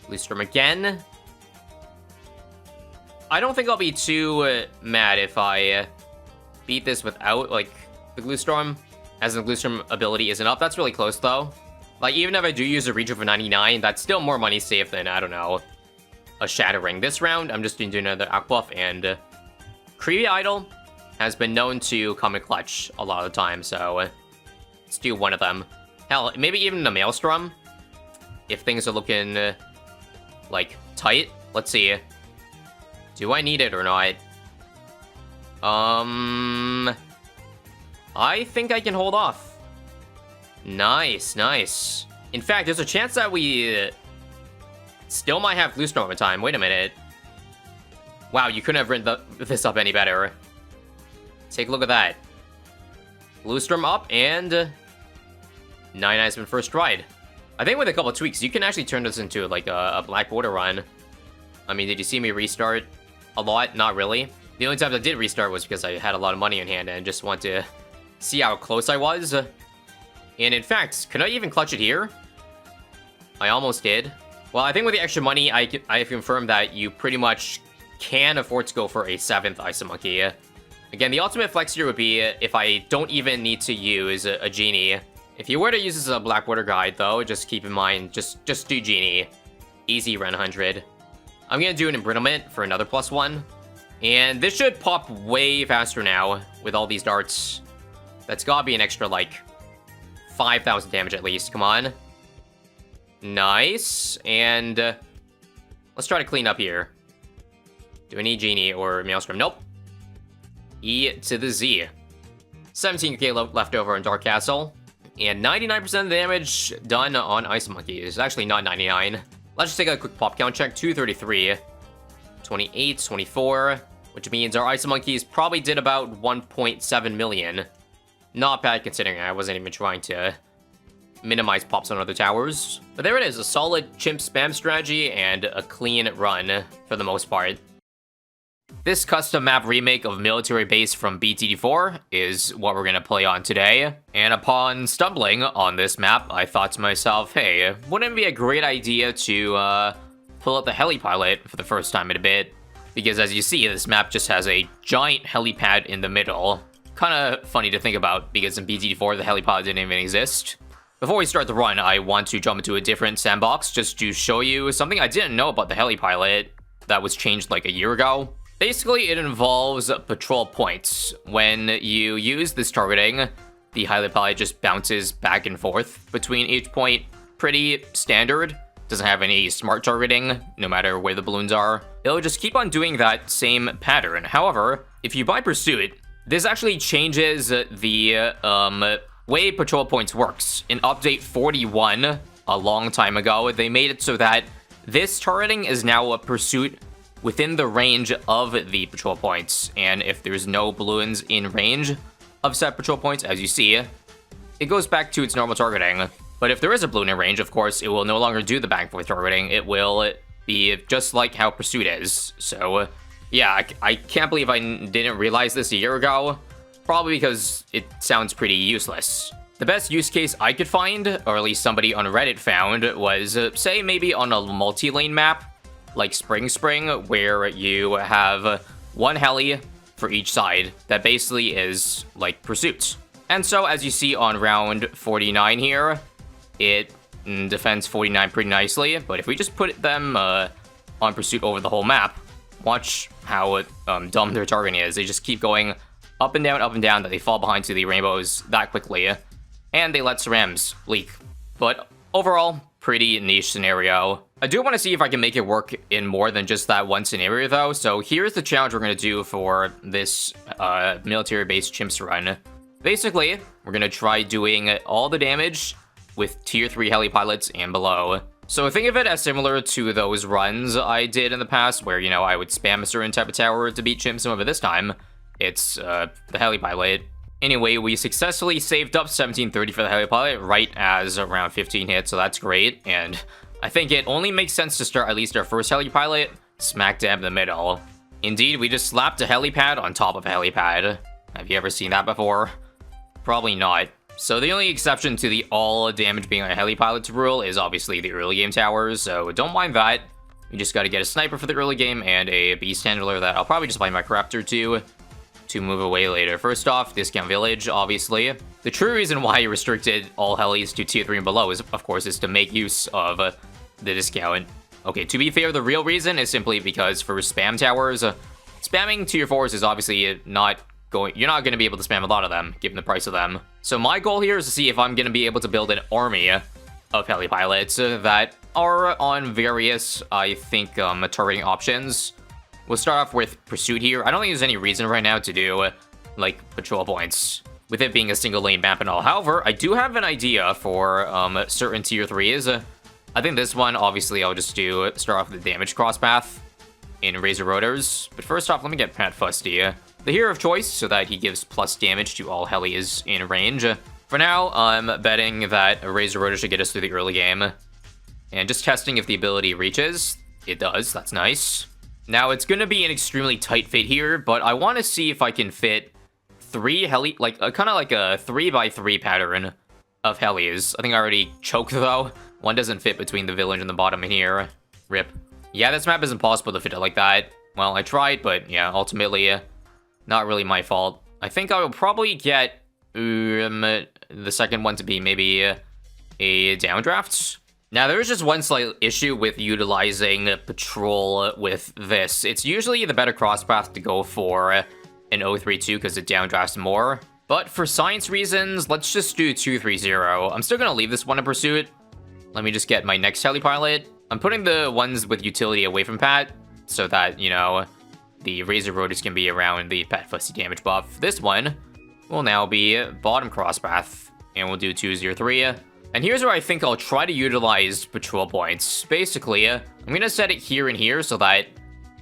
Glue storm again. I don't think I'll be too mad if I beat this without, like, the glue storm, as the glue storm ability isn't up. That's really close, though. Like, even if I do use a regen for 99, that's still more money saved than, I don't know, a shattering. This round, I'm just doing another Aqua Buff, and Creepy Idol has been known to come in clutch a lot of the time, so let's do one of them. Hell, maybe even the Maelstrom, if things are looking, like, tight. Let's see. Do I need it or not? I think I can hold off. Nice, nice. In fact, there's a chance that we still might have glue storm in time. Wait a minute. Wow, you couldn't have written this up any better. Take a look at that. Glue storm up and 99's been first ride. I think with a couple of tweaks, you can actually turn this into like a black border run. I mean, did you see me restart a lot? Not really. The only time I did restart was because I had a lot of money in hand and just wanted to see how close I was. And in fact, could I even clutch it here? I almost did. Well, I think with the extra money, I've confirmed that you pretty much can afford to go for a 7th ISAB monkey. Again, the ultimate flex here would be if I don't even need to use a genie. If you were to use this as a black border guide, though, just keep in mind, just do genie. Easy run 100. I'm gonna do an embrittlement for another +1. And this should pop way faster now with all these darts. That's gotta be an extra, like, 5,000 damage at least. Come on. Nice. And let's try to clean up here. Do I need genie or Maelstrom? Nope. E to the Z. 17k left over in Dark Castle. And 99% of the damage done on Ice Monkey. It's actually not 99. Let's just take a quick pop count check. 233, 28, 24, which means our Ice Monkeys probably did about 1.7 million. Not bad considering I wasn't even trying to minimize pops on other towers. But there it is, a solid chimp spam strategy and a clean run for the most part. This custom map remake of Military Base from BTD4 is what we're gonna play on today. And upon stumbling on this map, I thought to myself, hey, wouldn't it be a great idea to pull out the heli pilot for the first time in a bit? Because as you see, this map just has a giant helipad in the middle. Kinda funny to think about, because in BTD4, the heli pilot didn't even exist. Before we start the run, I want to jump into a different sandbox just to show you something I didn't know about the heli pilot that was changed like a year ago. Basically, it involves patrol points. When you use this targeting, the heli pilot just bounces back and forth between each point. Pretty standard. Doesn't have any smart targeting, no matter where the balloons are. It'll just keep on doing that same pattern. However, if you buy Pursuit, this actually changes the way patrol points works. In update 41, a long time ago, they made it so that this targeting is now a Pursuit within the range of the patrol points, and if there's no balloons in range of set patrol points, as you see, it goes back to its normal targeting. But if there is a balloon in range, of course, it will no longer do the back and forth targeting. It will be just like how Pursuit is. So, yeah, I can't believe I didn't realize this a year ago, probably because it sounds pretty useless. The best use case I could find, or at least somebody on Reddit found, was, say, maybe on a multi-lane map, like Spring, where you have one heli for each side that basically is like Pursuit. And so, as you see on round 49 here, it defends 49 pretty nicely. But if we just put them on Pursuit over the whole map, watch how dumb their targeting is. They just keep going up and down, that they fall behind to the rainbows that quickly. And they let Cerams leak. But overall, pretty niche scenario. I do want to see if I can make it work in more than just that one scenario, though. So here's the challenge we're going to do for this military-based chimps run. Basically, we're going to try doing all the damage with tier 3 heli pilots and below. So think of it as similar to those runs I did in the past, where, you know, I would spam a certain type of tower to beat chimps. However, this time, it's the heli pilot. Anyway, we successfully saved up 1730 for the heli pilot right as around 15 hits, so that's great. And I think it only makes sense to start at least our first heli pilot smack dab in the middle. Indeed, we just slapped a helipad on top of a helipad. Have you ever seen that before? Probably not. So the only exception to the all damage being on a heli pilot rule is obviously the early game towers, so don't mind that. We just gotta get a sniper for the early game and a beast handler that I'll probably just buy my Raptor to move away later. First off, discount village, obviously. The true reason why you restricted all helis to tier 3 and below is, of course, is to make use of the discount. Okay, to be fair, the real reason is simply because for spam towers, spamming tier 4s is obviously not going... You're not going to be able to spam a lot of them, given the price of them. So my goal here is to see if I'm going to be able to build an army of heli pilots that are on various, I think, targeting options. We'll start off with Pursuit here. I don't think there's any reason right now to do, like, patrol points, with it being a single lane map and all. However, I do have an idea for certain tier 3s. I think this one, obviously, I'll just start off with the damage crosspath in Razor Rotors. But first off, let me get Pat Fusty, the hero of choice, so that he gives plus damage to all helis in range. For now, I'm betting that a Razor Rotor should get us through the early game. And just testing if the ability reaches. It does, that's nice. Now, it's going to be an extremely tight fit here, but I want to see if I can fit 3 heli, like, kind of like a 3x3 pattern of helis. I think I already choked, though. One doesn't fit between the village and the bottom in here. Rip. Yeah, this map is impossible to fit it like that. Well, I tried, but yeah, ultimately, not really my fault. I think I will probably get the second one to be maybe a downdraft. Now, there is just one slight issue with utilizing patrol with this. It's usually the better crosspath to go for an 032 because it downdrafts more. But for science reasons, let's just do 230. I'm still going to leave this one in Pursuit. Let me just get my next heli pilot. I'm putting the ones with utility away from Pat so that, you know, the Razor Rotors can be around the Pat Fussy damage buff. This one will now be bottom crosspath, and we'll do 203. And here's where I think I'll try to utilize patrol points. Basically, I'm going to set it here and here so that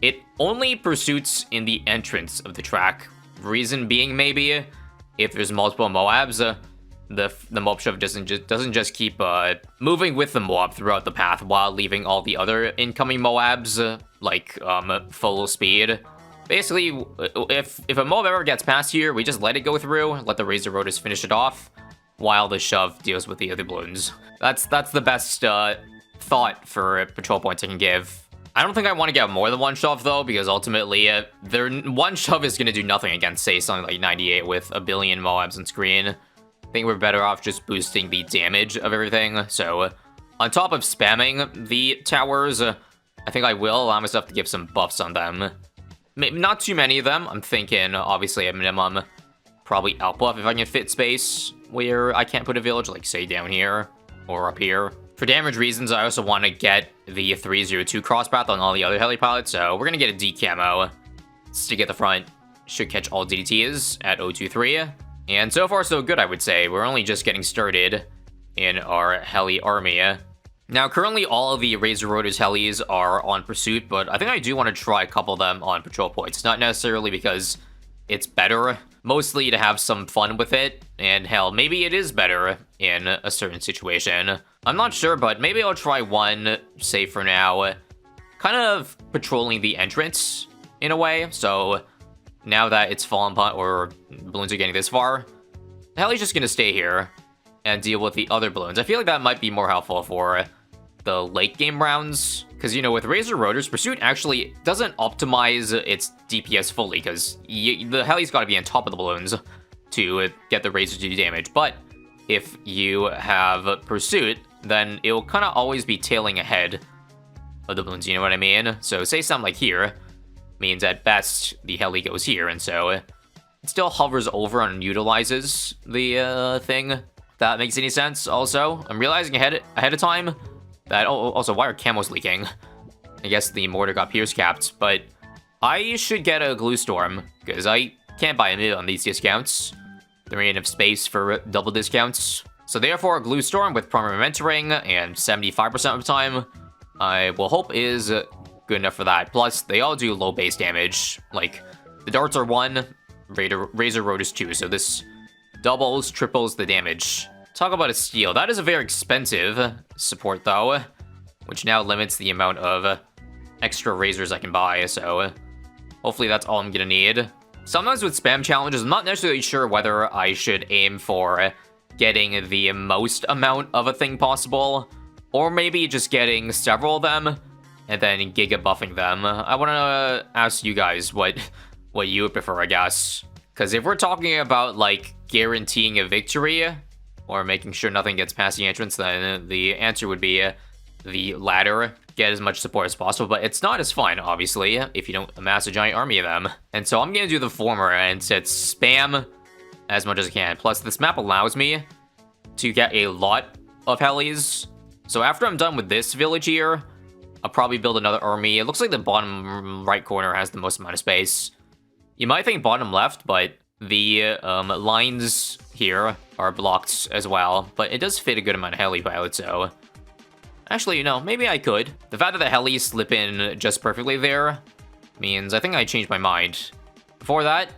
it only pursuits in the entrance of the track. Reason being, maybe, if there's multiple Moabs, the Moab shove doesn't just keep moving with the Moab throughout the path while leaving all the other incoming Moabs like full speed. Basically, if a Moab ever gets past here, we just let it go through, let the Razor Rotors finish it off, while the shove deals with the other balloons. That's the best thought for patrol points I can give. I don't think I want to get more than one shove, though, because ultimately, one shove is going to do nothing against, say, something like 98 with a billion Moabs on screen. I think we're better off just boosting the damage of everything. So, on top of spamming the towers, I think I will allow myself to give some buffs on them. Maybe not too many of them. I'm thinking, obviously, a minimum, probably outbuff if I can fit space where I can't put a village, like, say, down here or up here. For damage reasons, I also want to get the 302 crosspath on all the other heli pilots, so we're going to get a D camo. Stick at the front. Should catch all DDTs at 023. And so far, so good, I would say. We're only just getting started in our heli army. Now, currently, all of the Razor Rotors helis are on Pursuit, but I think I do want to try a couple of them on patrol points. Not necessarily because it's better, mostly to have some fun with it, and hell, maybe it is better in a certain situation. I'm not sure, but maybe I'll try one, say for now, kind of patrolling the entrance in a way. So now that it's fallen apart, or balloons are getting this far, the heli's just gonna stay here and deal with the other balloons. I feel like that might be more helpful for the late game rounds. Because, you know, with Razor Rotors, Pursuit actually doesn't optimize its DPS fully, because the heli's got to be on top of the balloons to get the Razor to do damage. But if you have Pursuit, then it'll kind of always be tailing ahead of the balloons, you know what I mean? So say something like here, means at best the heli goes here, and so it still hovers over and utilizes the thing. If that makes any sense. Also, I'm realizing ahead of time that, also, why are camos leaking? I guess the mortar got pierce capped, but I should get a glue storm, because I can't buy a mid on these discounts. There ain't enough space for double discounts. So therefore, a glue storm with primary mentoring and 75% of the time, I will hope is good enough for that. Plus, they all do low base damage. Like, the darts are 1, Razor Road is 2, so this doubles, triples the damage. Talk about a steal. That is a very expensive support, though, which now limits the amount of extra razors I can buy, so hopefully that's all I'm gonna need. Sometimes with spam challenges, I'm not necessarily sure whether I should aim for getting the most amount of a thing possible, or maybe just getting several of them, and then giga buffing them. I want to ask you guys what you would prefer, I guess. Because if we're talking about, like, guaranteeing a victory, or making sure nothing gets past the entrance, then the answer would be the latter. Get as much support as possible, but it's not as fun, obviously, if you don't amass a giant army of them. And so I'm going to do the former and set spam as much as I can. Plus, this map allows me to get a lot of helis. So after I'm done with this village here, I'll probably build another army. It looks like the bottom right corner has the most amount of space. You might think bottom left, but the lines here are blocked as well. But it does fit a good amount of heli pilots, so... Actually, you know, maybe I could. The fact that the helis slip in just perfectly there means I think I changed my mind. Before that,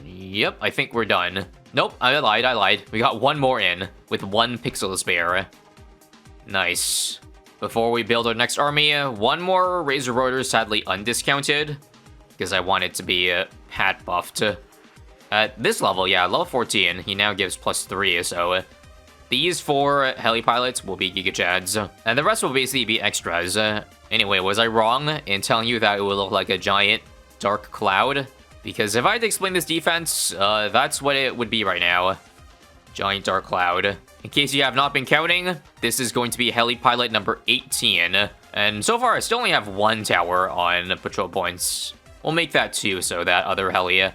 yep, I think we're done. Nope, I lied. We got one more in with 1 pixel to spare. Nice. Before we build our next army, one more Razor Rotor, sadly undiscounted, because I want it to be hat buffed. At this level, yeah, level 14, he now gives +3, so these 4 heli pilots will be Giga Chads, and the rest will basically be extras. Anyway, was I wrong in telling you that it would look like a giant dark cloud? Because if I had to explain this defense, that's what it would be right now. Giant dark cloud. In case you have not been counting, this is going to be heli pilot number 18. And so far, I still only have 1 tower on patrol points. We'll make that 2 so that other heli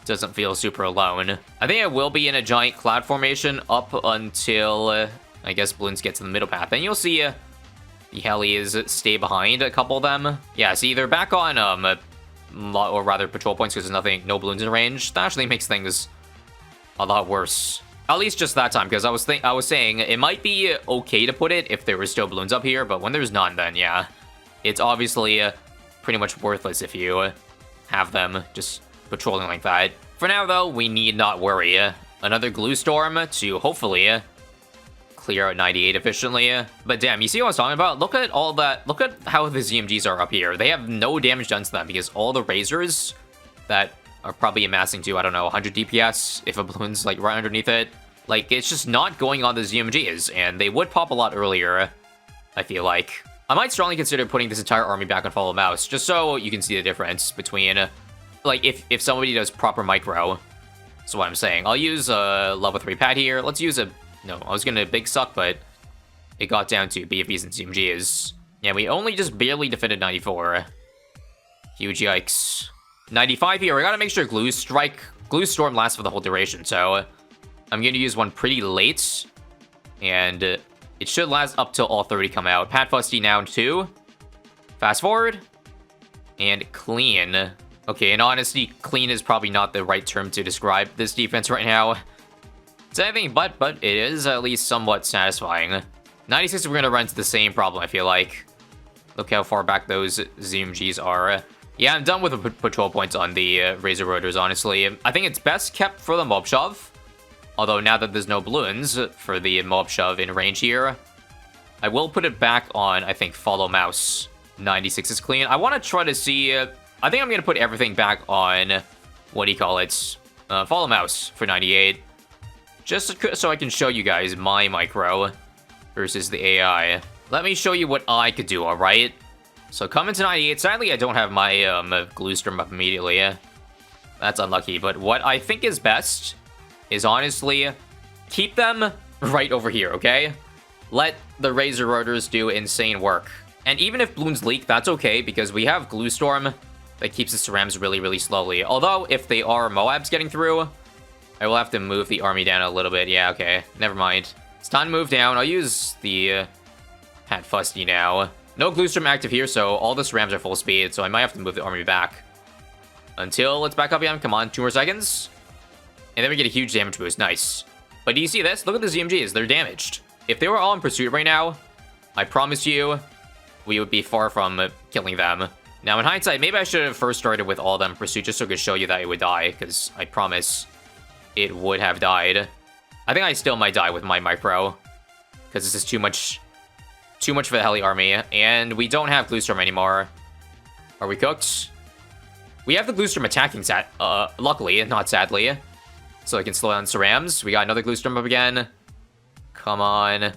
doesn't feel super alone. I think I will be in a giant cloud formation up until, I guess, balloons get to the middle path. Then you'll see the helis stay behind a couple of them. Yeah, see, they're back on, or rather patrol points because there's no balloons in range. That actually makes things a lot worse. At least just that time, because I was saying it might be okay to put it if there were still balloons up here, but when there's none, then yeah, it's obviously pretty much worthless if you have them just patrolling like that. For now, though, we need not worry. Another glue storm to hopefully clear out 98 efficiently. But damn, you see what I was talking about? Look at all that. Look at how the ZMGs are up here. They have no damage done to them because all the razors that are probably amassing to, I don't know, 100 DPS if a balloon's like right underneath it. Like, it's just not going on the ZMGs, and they would pop a lot earlier, I feel like. I might strongly consider putting this entire army back on follow mouse, just so you can see the difference between, like, if somebody does proper micro. That's what I'm saying. I'll use a level 3 pad here. Let's use a... No, I was gonna big suck, but it got down to BFBs and CMGs. Yeah, we only just barely defended 94. Huge yikes. 95 here. I gotta make sure Glue Storm lasts for the whole duration, so I'm gonna use one pretty late, and it should last up till all 30 come out. Pat Fusty now too. Fast forward, and clean. Okay, in honesty, clean is probably not the right term to describe this defense right now. It's anything but it is at least somewhat satisfying. 96, we're gonna run into the same problem, I feel like. Look how far back those ZMGs are. Yeah, I'm done with the patrol points on the Razor Rotors, honestly. I think it's best kept for the mob shove. Although now that there's no balloons for the mob shove in range here, I will put it back on, I think, follow mouse. 96 is clean. I want to try to see... I think I'm going to put everything back on, what do you call it? Follow mouse for 98. Just so I can show you guys my micro versus the AI. Let me show you what I could do, alright? So coming to 98, sadly I don't have my glue storm up immediately. That's unlucky, but what I think is best is honestly keep them right over here, okay? Let the Razor Rotors do insane work. And even if balloons leak, that's okay, because we have Glue Storm that keeps the cerams really, really slowly. Although, if they are Moabs getting through, I will have to move the army down a little bit. Yeah, okay. Never mind. It's time to move down. I'll use the Hat Fusty now. No Glue Storm active here, so all the cerams are full speed, so I might have to move the army back. Until it's back up again. Come on, 2 more seconds. And then we get a huge damage boost. Nice. But do you see this? Look at the ZMGs. They're damaged. If they were all in pursuit right now, I promise you, we would be far from killing them. Now, in hindsight, maybe I should have first started with all of them in pursuit just so I could show you that it would die, because I promise it would have died. I think I still might die with my micro, because this is too much for the heli army, and we don't have Glue Storm anymore. Are we cooked? We have the Glue Storm attacking, luckily, not sadly, so I can slow down cerams. We got another Glue Storm up again. Come on.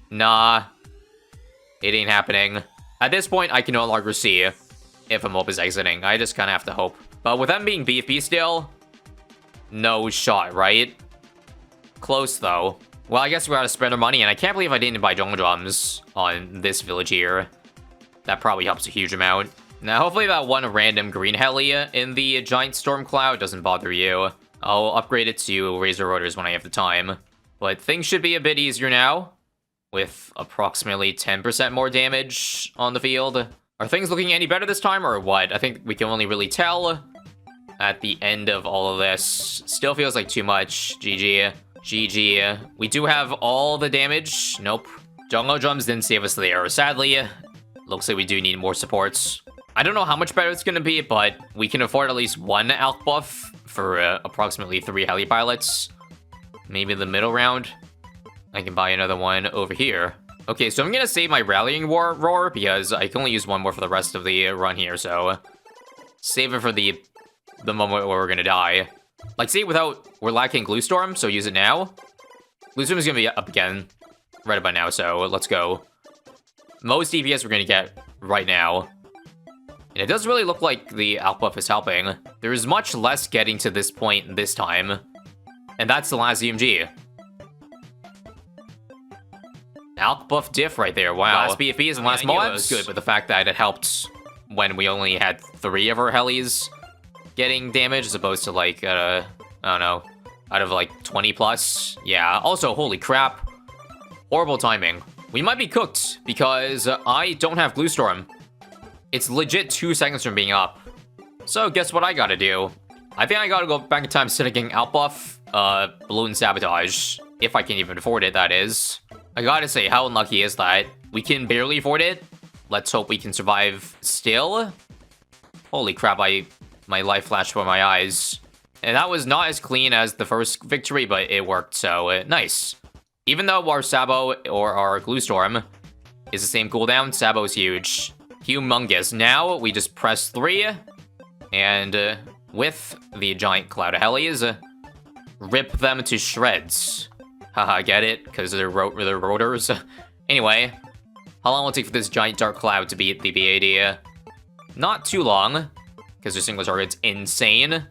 Nah. It ain't happening. At this point, I can no longer see if a mob is exiting. I just kind of have to hope. But with them being BFB still, no shot, right? Close, though. Well, I guess we gotta spend our money, and I can't believe I didn't buy jungle drums on this village here. That probably helps a huge amount. Now, hopefully that one random green heli in the giant storm cloud doesn't bother you. I'll upgrade it to Razor Rotors when I have the time. But things should be a bit easier now, with approximately 10% more damage on the field. Are things looking any better this time, or what? I think we can only really tell at the end of all of this. Still feels like too much. GG. GG. We do have all the damage. Nope. Jungle drums didn't save us there. Sadly, looks like we do need more supports. I don't know how much better it's gonna be, but we can afford at least one alk buff for approximately 3 heli pilots. Maybe the middle round. I can buy another one over here. Okay, so I'm gonna save my rallying roar because I can only use one more for the rest of the run here, so save it for the moment where we're gonna die. Like, see, we're lacking Glue Storm, so use it now. Glue Storm is gonna be up again right about now, so let's go. Most DPS we're gonna get right now. And it does really look like the alk buff is helping. There is much less getting to this point this time. And that's the last ZMG. Alk buff diff right there, wow. Last BFBs and last Moabs was good, but the fact that it helped when we only had 3 of our helis getting damage as opposed to like, I don't know, out of like 20 plus. Yeah, also, holy crap. Horrible timing. We might be cooked because I don't have Glue Storm. It's legit 2 seconds from being up. So guess what I gotta do? I think I gotta go back in time instead of getting alk buff, balloon sabotage. If I can even afford it, that is. I gotta say, how unlucky is that? We can barely afford it. Let's hope we can survive still. Holy crap, my life flashed before my eyes. And that was not as clean as the first victory, but it worked, so nice. Even though our Sabo or our Glue Storm is the same cooldown, Sabo's huge. Humongous. Now, we just press 3, and with the giant cloud of helis, rip them to shreds. Haha, get it? Because they're rotors. Anyway, how long will it take for this giant dark cloud to beat the BAD? Not too long, because their single target's insane.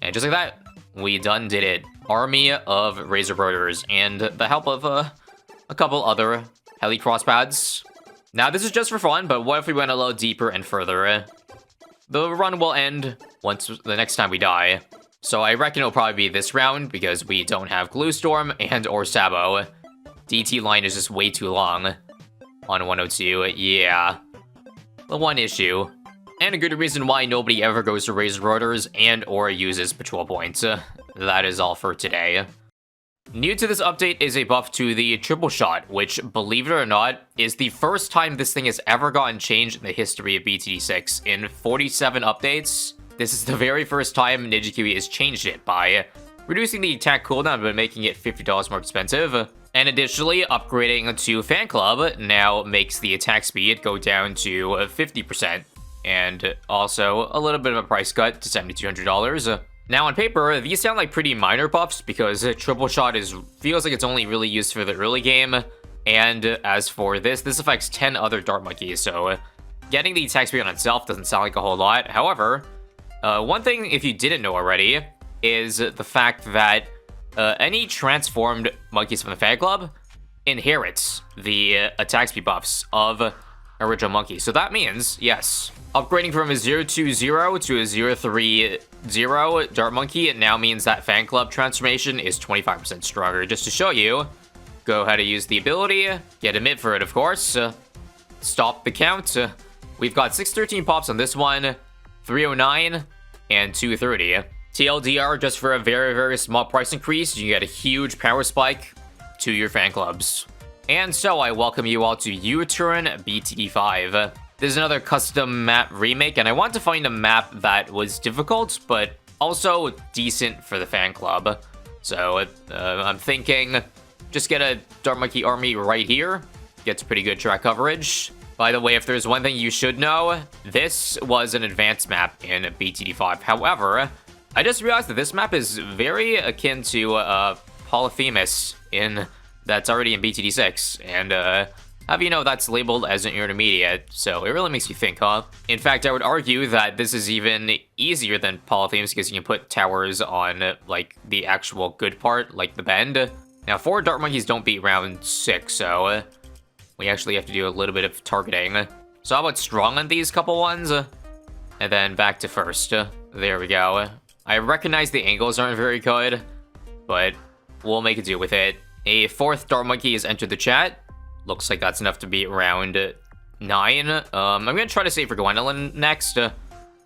And just like that, we done did it. Army of Razor Rotors, and the help of a couple other heli crosspads. Now, this is just for fun, but what if we went a little deeper and further? The run will end once the next time we die. So I reckon it'll probably be this round, because we don't have Glue Storm and or Sabo. DT line is just way too long on 102, yeah. The one issue. And a good reason why nobody ever goes to Razor Rotors and or uses patrol points. That is all for today. New to this update is a buff to the triple shot, which, believe it or not, is the first time this thing has ever gotten changed in the history of BTD6. In 47 updates, this is the very first time NinjaKiwi has changed it by reducing the attack cooldown but making it $50 more expensive. And additionally, upgrading to Fan Club now makes the attack speed go down to 50%. And also a little bit of a price cut to $7,200. Now, on paper, these sound like pretty minor buffs because triple shot feels like it's only really used for the early game, And as for this affects 10 other dart monkeys, so getting the attack speed on itself doesn't sound like a whole lot. However, one thing, if you didn't know already, is the fact that any transformed monkeys from the fan club inherits the attack speed buffs of original monkey. So that means, yes, upgrading from a 020 to a 030 dart monkey, it now means that fan club transformation is 25% stronger. Just to show you, go ahead and use the ability, get a mid for it, of course, stop the count. We've got 613 pops on this one, 309, and 230. TLDR, just for a very, very small price increase, you get a huge power spike to your fan clubs. And so I welcome you all to U-Turn BTD5. This is another custom map remake, and I want to find a map that was difficult, but also decent for the fan club. So I'm thinking, just get a Dart Monkey army right here. Gets pretty good track coverage. By the way, if there's one thing you should know, this was an advanced map in BTD5. However, I just realized that this map is very akin to Polyphemus that's already in BTD6, and have you know that's labeled as an intermediate, so it really makes you think, huh? In fact, I would argue that this is even easier than Polyphemus because you can put towers on, like, the actual good part, like the bend. Now, 4 Dart Monkeys don't beat round 6, so we actually have to do a little bit of targeting. So how about strong on these couple ones? And then back to first. There we go. I recognize the angles aren't very good, but we'll make a do with it. A 4th Dart Monkey has entered the chat. Looks like that's enough to beat round 9. I'm gonna try to save for Gwendolyn next.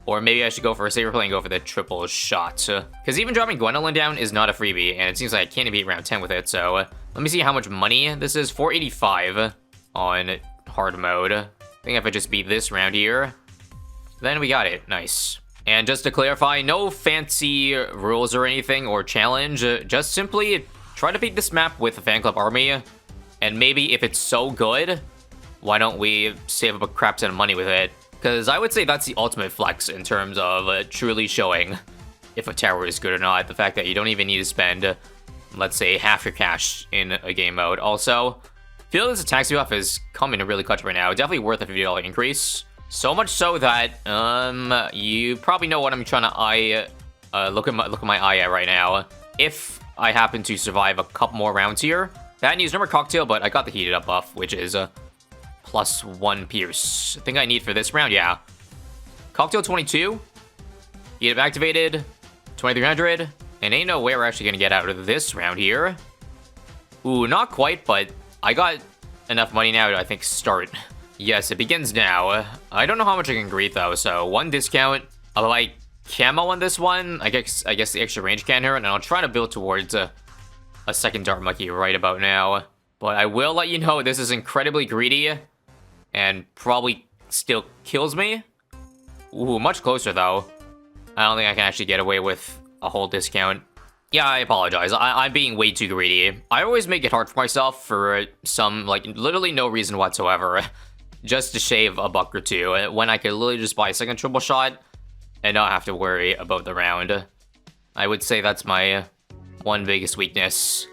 Or maybe I should go for a saber play and go for the triple shot. Because even dropping Gwendolyn down is not a freebie, and it seems like I can't beat round 10 with it, so let me see how much money this is. 485 on hard mode. I think if I just beat this round here, then we got it. Nice. And just to clarify, no fancy rules or anything or challenge. Just simply try to beat this map with a fan club army. And maybe if it's so good, why don't we save up a crap ton of money with it? Because I would say that's the ultimate flex in terms of truly showing if a tower is good or not. The fact that you don't even need to spend, let's say, half your cash in a game mode. Also, feel this attack speed buff is coming in really clutch right now. Definitely worth a $50 increase. So much so that you probably know what I'm trying to look at my eye at right now. If I happen to survive a couple more rounds here, bad news, number cocktail, but I got the heated up buff, which is +1 pierce. I think I need for this round, yeah. Cocktail 22, heat up activated, 2300, and ain't no way we're actually gonna get out of this round here. Ooh, not quite, but I got enough money now to, I think, start. Yes, it begins now. I don't know how much I can greet though, so 1 discount. I'll like camo on this one. I guess the extra range can here, and I'll try to build towards a second Dart Monkey right about now. But I will let you know this is incredibly greedy and probably still kills me. Ooh, much closer though. I don't think I can actually get away with a whole discount. Yeah, I apologize. I'm being way too greedy. I always make it hard for myself for some, like, literally no reason whatsoever. Just to shave a buck or two, when I could literally just buy a second triple shot and not have to worry about the round. I would say that's my one biggest weakness.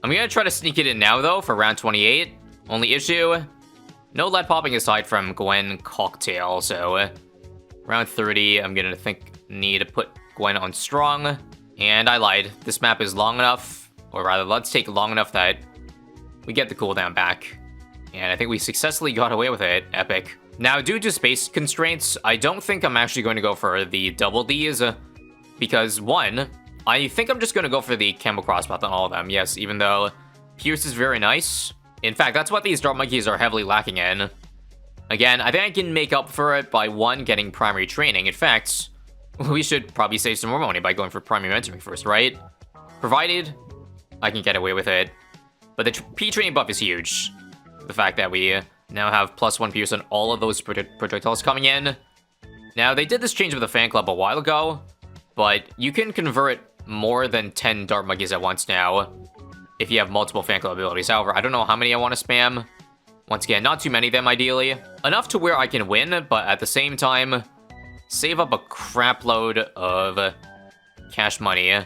I'm gonna try to sneak it in now, though, for round 28. Only issue, no lead popping aside from Gwen Cocktail, so round 30, I'm gonna need to put Gwen on strong. And I lied. This map is long enough, or rather, let's take long enough that we get the cooldown back. And I think we successfully got away with it. Epic. Now, due to space constraints, I don't think I'm actually going to go for the double Ds. Because, 1, I think I'm just going to go for the Camel Crosspath on all of them. Yes, even though Pierce is very nice. In fact, that's what these Dart Monkeys are heavily lacking in. Again, I think I can make up for it by, 1, getting primary training. In fact, we should probably save some more money by going for primary mentoring first, right? Provided I can get away with it. But the P-training buff is huge. The fact that we now have +1 pierce on all of those projectiles coming in. Now, they did this change with the fan club a while ago, but you can convert more than 10 Dart Monkeys at once now if you have multiple fan club abilities. However, I don't know how many I want to spam. Once again, not too many of them, ideally. Enough to where I can win, but at the same time, save up a crap load of cash money.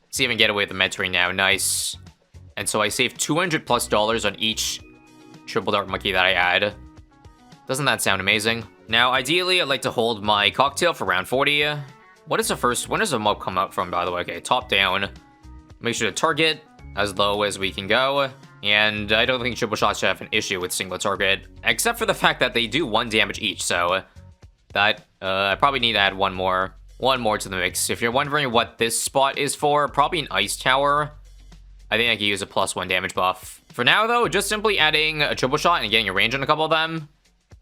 See if I can get away with the mentoring now. Nice. And so I save $200+ on each triple dart monkey that I add. Doesn't that sound amazing? Now, ideally, I'd like to hold my cocktail for round 40. When does the mob come up from, by the way? Okay, top down. Make sure to target as low as we can go. And I don't think triple shots should have an issue with single target, except for the fact that they do 1 damage each, so that, I probably need to add one more to the mix. If you're wondering what this spot is for, probably an ice tower. I think I could use a +1 damage buff. For now, though, just simply adding a triple shot and getting a range on a couple of them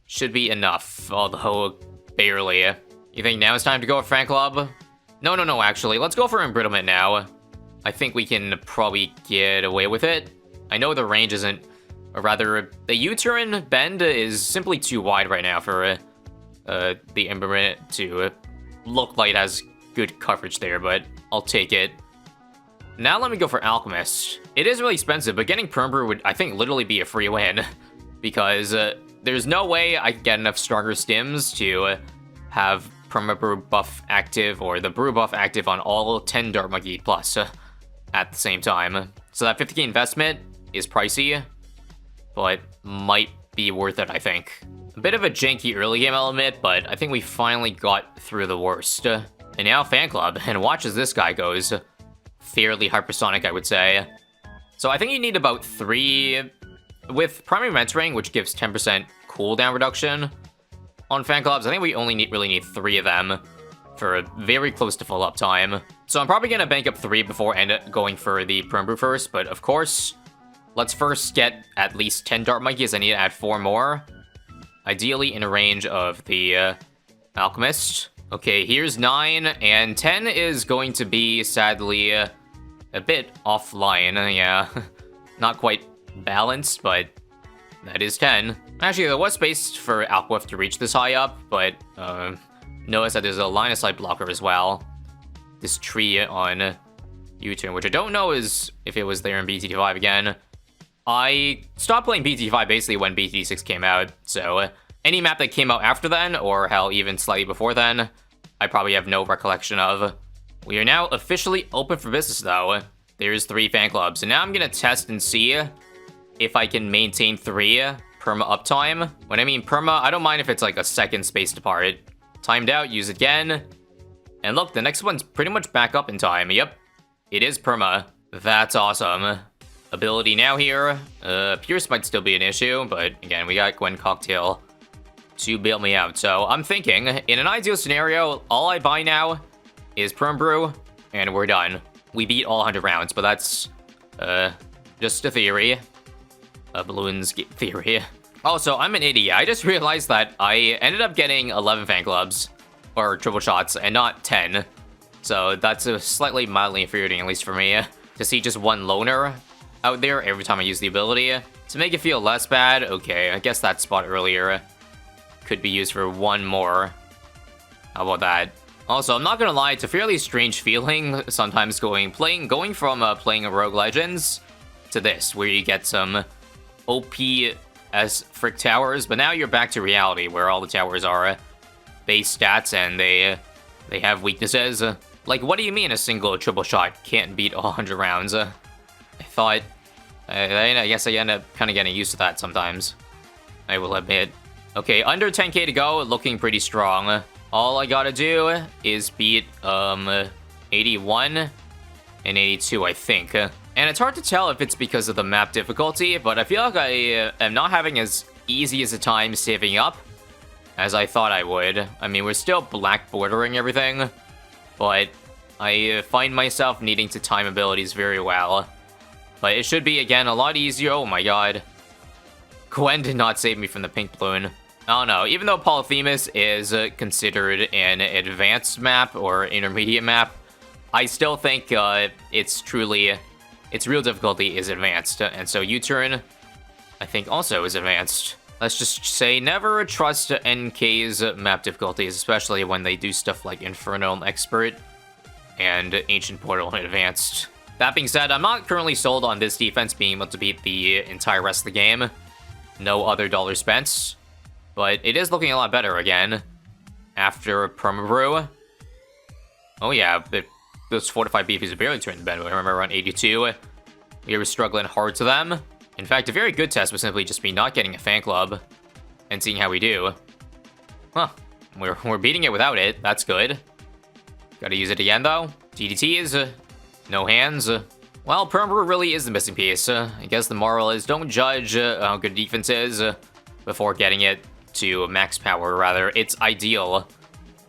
should be enough, although barely. You think now it's time to go with Fan Club? No, actually, let's go for Embrittlement now. I think we can probably get away with it. I know the range isn't, or rather, the U-turn bend is simply too wide right now for the Embrittlement to look like it has good coverage there, but I'll take it. Now let me go for Alchemist. It is really expensive, but getting Perm Brew would, I think, literally be a free win, because there's no way I can get enough stronger stims to have Perma Brew buff active, or the Brew buff active on all 10 Dart Monkey plus at the same time. So that 50k investment is pricey, but might be worth it, I think. A bit of a janky early game element, but I think we finally got through the worst. And now Fan Club, and watch as this guy goes. Fairly hypersonic, I would say. So I think you need about 3... With Primary Mentoring, which gives 10% cooldown reduction on Fan Clubs, I think we only really need 3 of them for very close to full uptime. So I'm probably going to bank up 3 before going for the Perm Brew first, but of course, let's first get at least 10 Dart Monkeys. I need to add 4 more. Ideally in a range of the Alchemist. Okay, here's 9, and 10 is going to be, sadly, a bit offline. Yeah, not quite balanced, but that is 10. Actually, there was space for Alquith to reach this high up, but notice that there's a line of sight blocker as well. This tree on U-turn, which I don't know is if it was there in BTD5 again. I stopped playing BTD5 basically when BTD6 came out, so any map that came out after then, or hell, even slightly before then, I probably have no recollection of. We are now officially open for business, though. There's 3 Fan Clubs, and now I'm gonna test and see if I can maintain 3 perma uptime. When I mean perma, I don't mind if it's like a second spaced apart. Timed out, use it again. And look, the next one's pretty much back up in time. Yep, it is perma. That's awesome. Ability now here. Pierce might still be an issue, but again, we got Gwen Cocktail to bail me out. So I'm thinking, in an ideal scenario, all I buy now is Perm Brew, and we're done. We beat all 100 rounds, but that's just a theory. A balloons theory. Also, I'm an idiot. I just realized that I ended up getting 11 Fan Clubs, or triple shots, and not 10. So that's a slightly mildly infuriating, at least for me, to see just one loner out there every time I use the ability. To make it feel less bad, okay, I guess that spot earlier could be used for 1 more. How about that? Also, I'm not gonna lie, it's a fairly strange feeling sometimes going from playing a Rogue Legends to this, where you get some OP-S frick towers, but now you're back to reality, where all the towers are base stats and they have weaknesses. Like, what do you mean a single triple shot can't beat 100 rounds? I thought... I guess I end up kind of getting used to that sometimes, I will admit. Okay, under 10k to go, looking pretty strong. All I gotta do is beat 81 and 82, I think. And it's hard to tell if it's because of the map difficulty, but I feel like I am not having as easy as a time saving up as I thought I would. I mean, we're still black bordering everything, but I find myself needing to time abilities very well. But it should be, again, a lot easier. Oh my god. Gwen did not save me from the pink balloon. I don't know, even though Polyphemus is considered an advanced map or intermediate map, I still think its real difficulty is advanced, and so U-turn, I think, also is advanced. Let's just say never trust NK's map difficulties, especially when they do stuff like Infernal and Expert and Ancient Portal and Advanced. That being said, I'm not currently sold on this defense being able to beat the entire rest of the game. No other dollar spent. But it is looking a lot better again after Permabrew. Oh yeah, those fortified beefies are barely turned to bed. I remember around 82. We were struggling hard to them. In fact, a very good test would simply just be not getting a fan club and seeing how we do. Huh. We're beating it without it. That's good. Gotta use it again, though. DDTs. No hands. Well, Permbrew really is the missing piece. I guess the moral is don't judge how good defense is before getting it to max power, rather. It's ideal.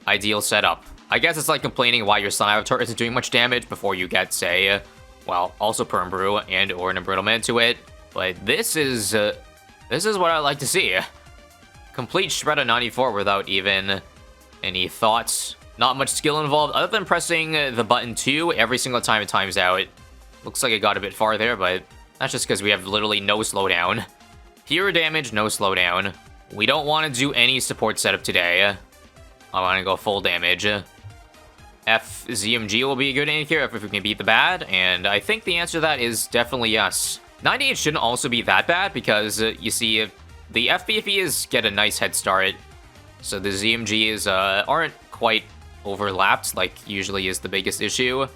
Ideal setup. I guess it's like complaining why your Sun Avatar isn't doing much damage before you get, say, well, also Permbrew and or an Embrittlement to it. But this is what I like to see. Complete shred of 94 without even any thoughts. Not much skill involved other than pressing the button 2 every single time it times out. Looks like it got a bit far there, but that's just because we have literally no slowdown. Pure damage, no slowdown. We don't want to do any support setup today. I want to go full damage. FZMG will be a good indicator if we can beat the bad, and I think the answer to that is definitely yes. 98 shouldn't also be that bad because, you see, the FBFEs get a nice head start, so the ZMGs aren't quite overlapped like usually is the biggest issue.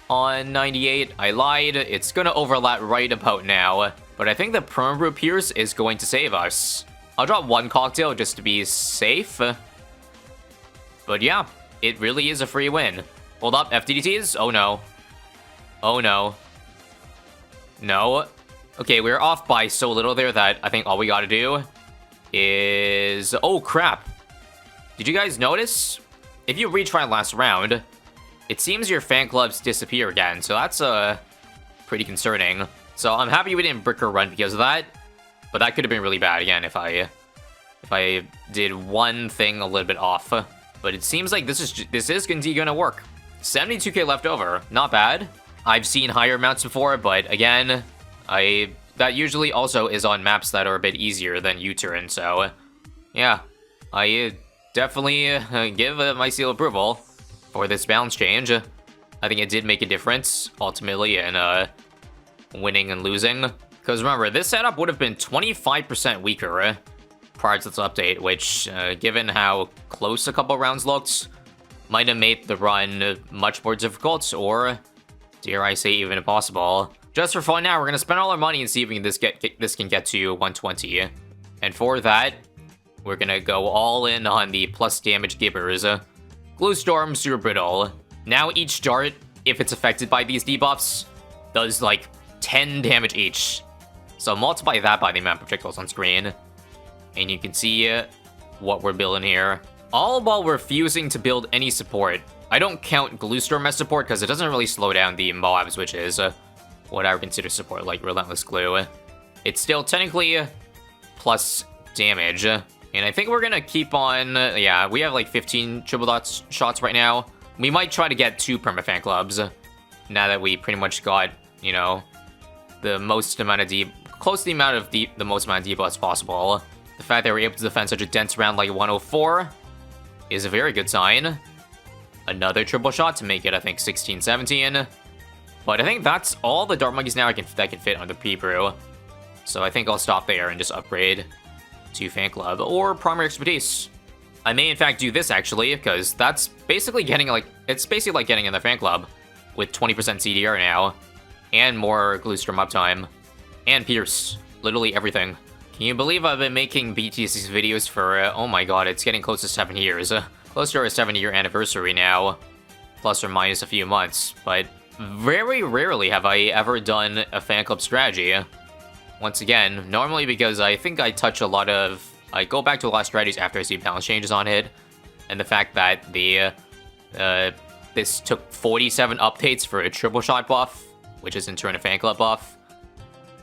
On 98, I lied. It's gonna overlap right about now, but I think the Permbrew Pierce is going to save us. I'll drop one cocktail just to be safe. But yeah, it really is a free win. Hold up, FDDTs? Oh no. Oh no. No. Okay, we're off by so little there that I think all we gotta do is... Oh crap. Did you guys notice? If you retry last round, it seems your fan clubs disappear again, so that's pretty concerning. So I'm happy we didn't brick or run because of that, but that could have been really bad again if I did one thing a little bit off. But it seems like this is indeed gonna work. 72k left over, not bad. I've seen higher amounts before, but again, that usually also is on maps that are a bit easier than U-turn. So yeah, I definitely give my seal of approval for this balance change. I think it did make a difference ultimately in winning and losing. Because remember, this setup would have been 25% weaker prior to this update, which, given how close a couple rounds looked, might have made the run much more difficult, or, dare I say, even impossible. Just for fun now, we're gonna spend all our money and see if we can this can get to 120. And for that, we're gonna go all in on the plus damage gibbers. Glue Storm, Super Brittle. Now each dart, if it's affected by these debuffs, does like 10 damage each. So multiply that by the amount of projectiles on screen, and you can see what we're building here. All while refusing to build any support. I don't count Glue Storm as support because it doesn't really slow down the mobs, which is what I would consider support, like Relentless Glue. It's still technically plus damage. And I think we're gonna keep on, yeah, we have like 15 triple dot shots right now. We might try to get 2 permafan clubs, now that we pretty much got, you know, the most amount of close to the amount of the most amount of debuffs possible. The fact that we're able to defend such a dense round like 104 is a very good sign. Another triple shot to make it, I think, 16, 17. But I think that's all the Dart Monkeys now that can fit on the P-Brew. So I think I'll stop there and just upgrade to Fan Club or Primary Expertise. I may in fact do this actually, because that's basically getting like, it's basically like getting in the Fan Club with 20% CDR now, and more Glue Storm uptime, and Pierce, literally everything. Can you believe I've been making BTD6 videos for, oh my god, it's getting close to 7 years. Close to our 7-year anniversary now, plus or minus a few months, but very rarely have I ever done a fan club strategy. Once again, normally because I think I touch a lot of, I go back to a lot of strategies after I see balance changes on it, and the fact that this took 47 updates for a triple shot buff, which is in turn a fan club buff,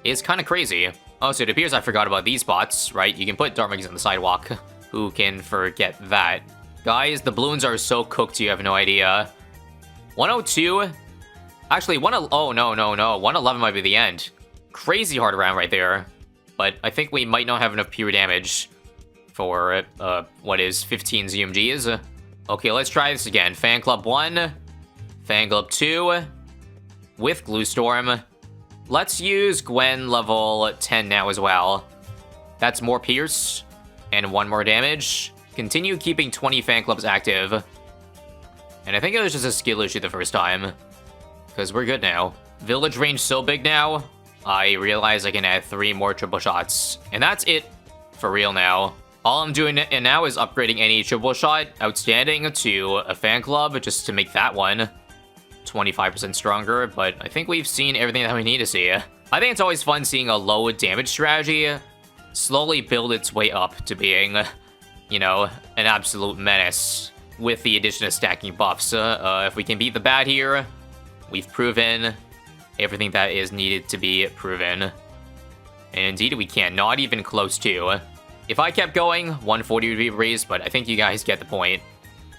is kind of crazy. Also, it appears I forgot about these bots, right? You can put Dart Monkeys on the sidewalk. Who can forget that? Guys, the balloons are so cooked you have no idea. 102? Actually, oh, no. 111 might be the end. Crazy hard round right there. But I think we might not have enough pure damage for, what is 15 ZMGs. Okay, let's try this again. Fan Club 1. Fan Club 2. With Glue Storm. Let's use Gwen level 10 now as well. That's more Pierce. And 1 more damage. Continue keeping 20 fan clubs active. And I think it was just a skill issue the first time. Because we're good now. Village range so big now, I realize I can add 3 more triple shots. And that's it for real now. All I'm doing now is upgrading any triple shot outstanding to a fan club just to make that one 25% stronger. But I think we've seen everything that we need to see. I think it's always fun seeing a low damage strategy slowly build its way up to being, you know, an absolute menace with the addition of stacking buffs. If we can beat the bad here, we've proven everything that is needed to be proven. And indeed, we can. Not even close to. If I kept going, 140 would be a breeze, but I think you guys get the point.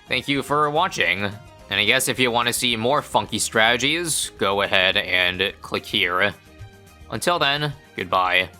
Thank you for watching. And I guess if you want to see more funky strategies, go ahead and click here. Until then, goodbye.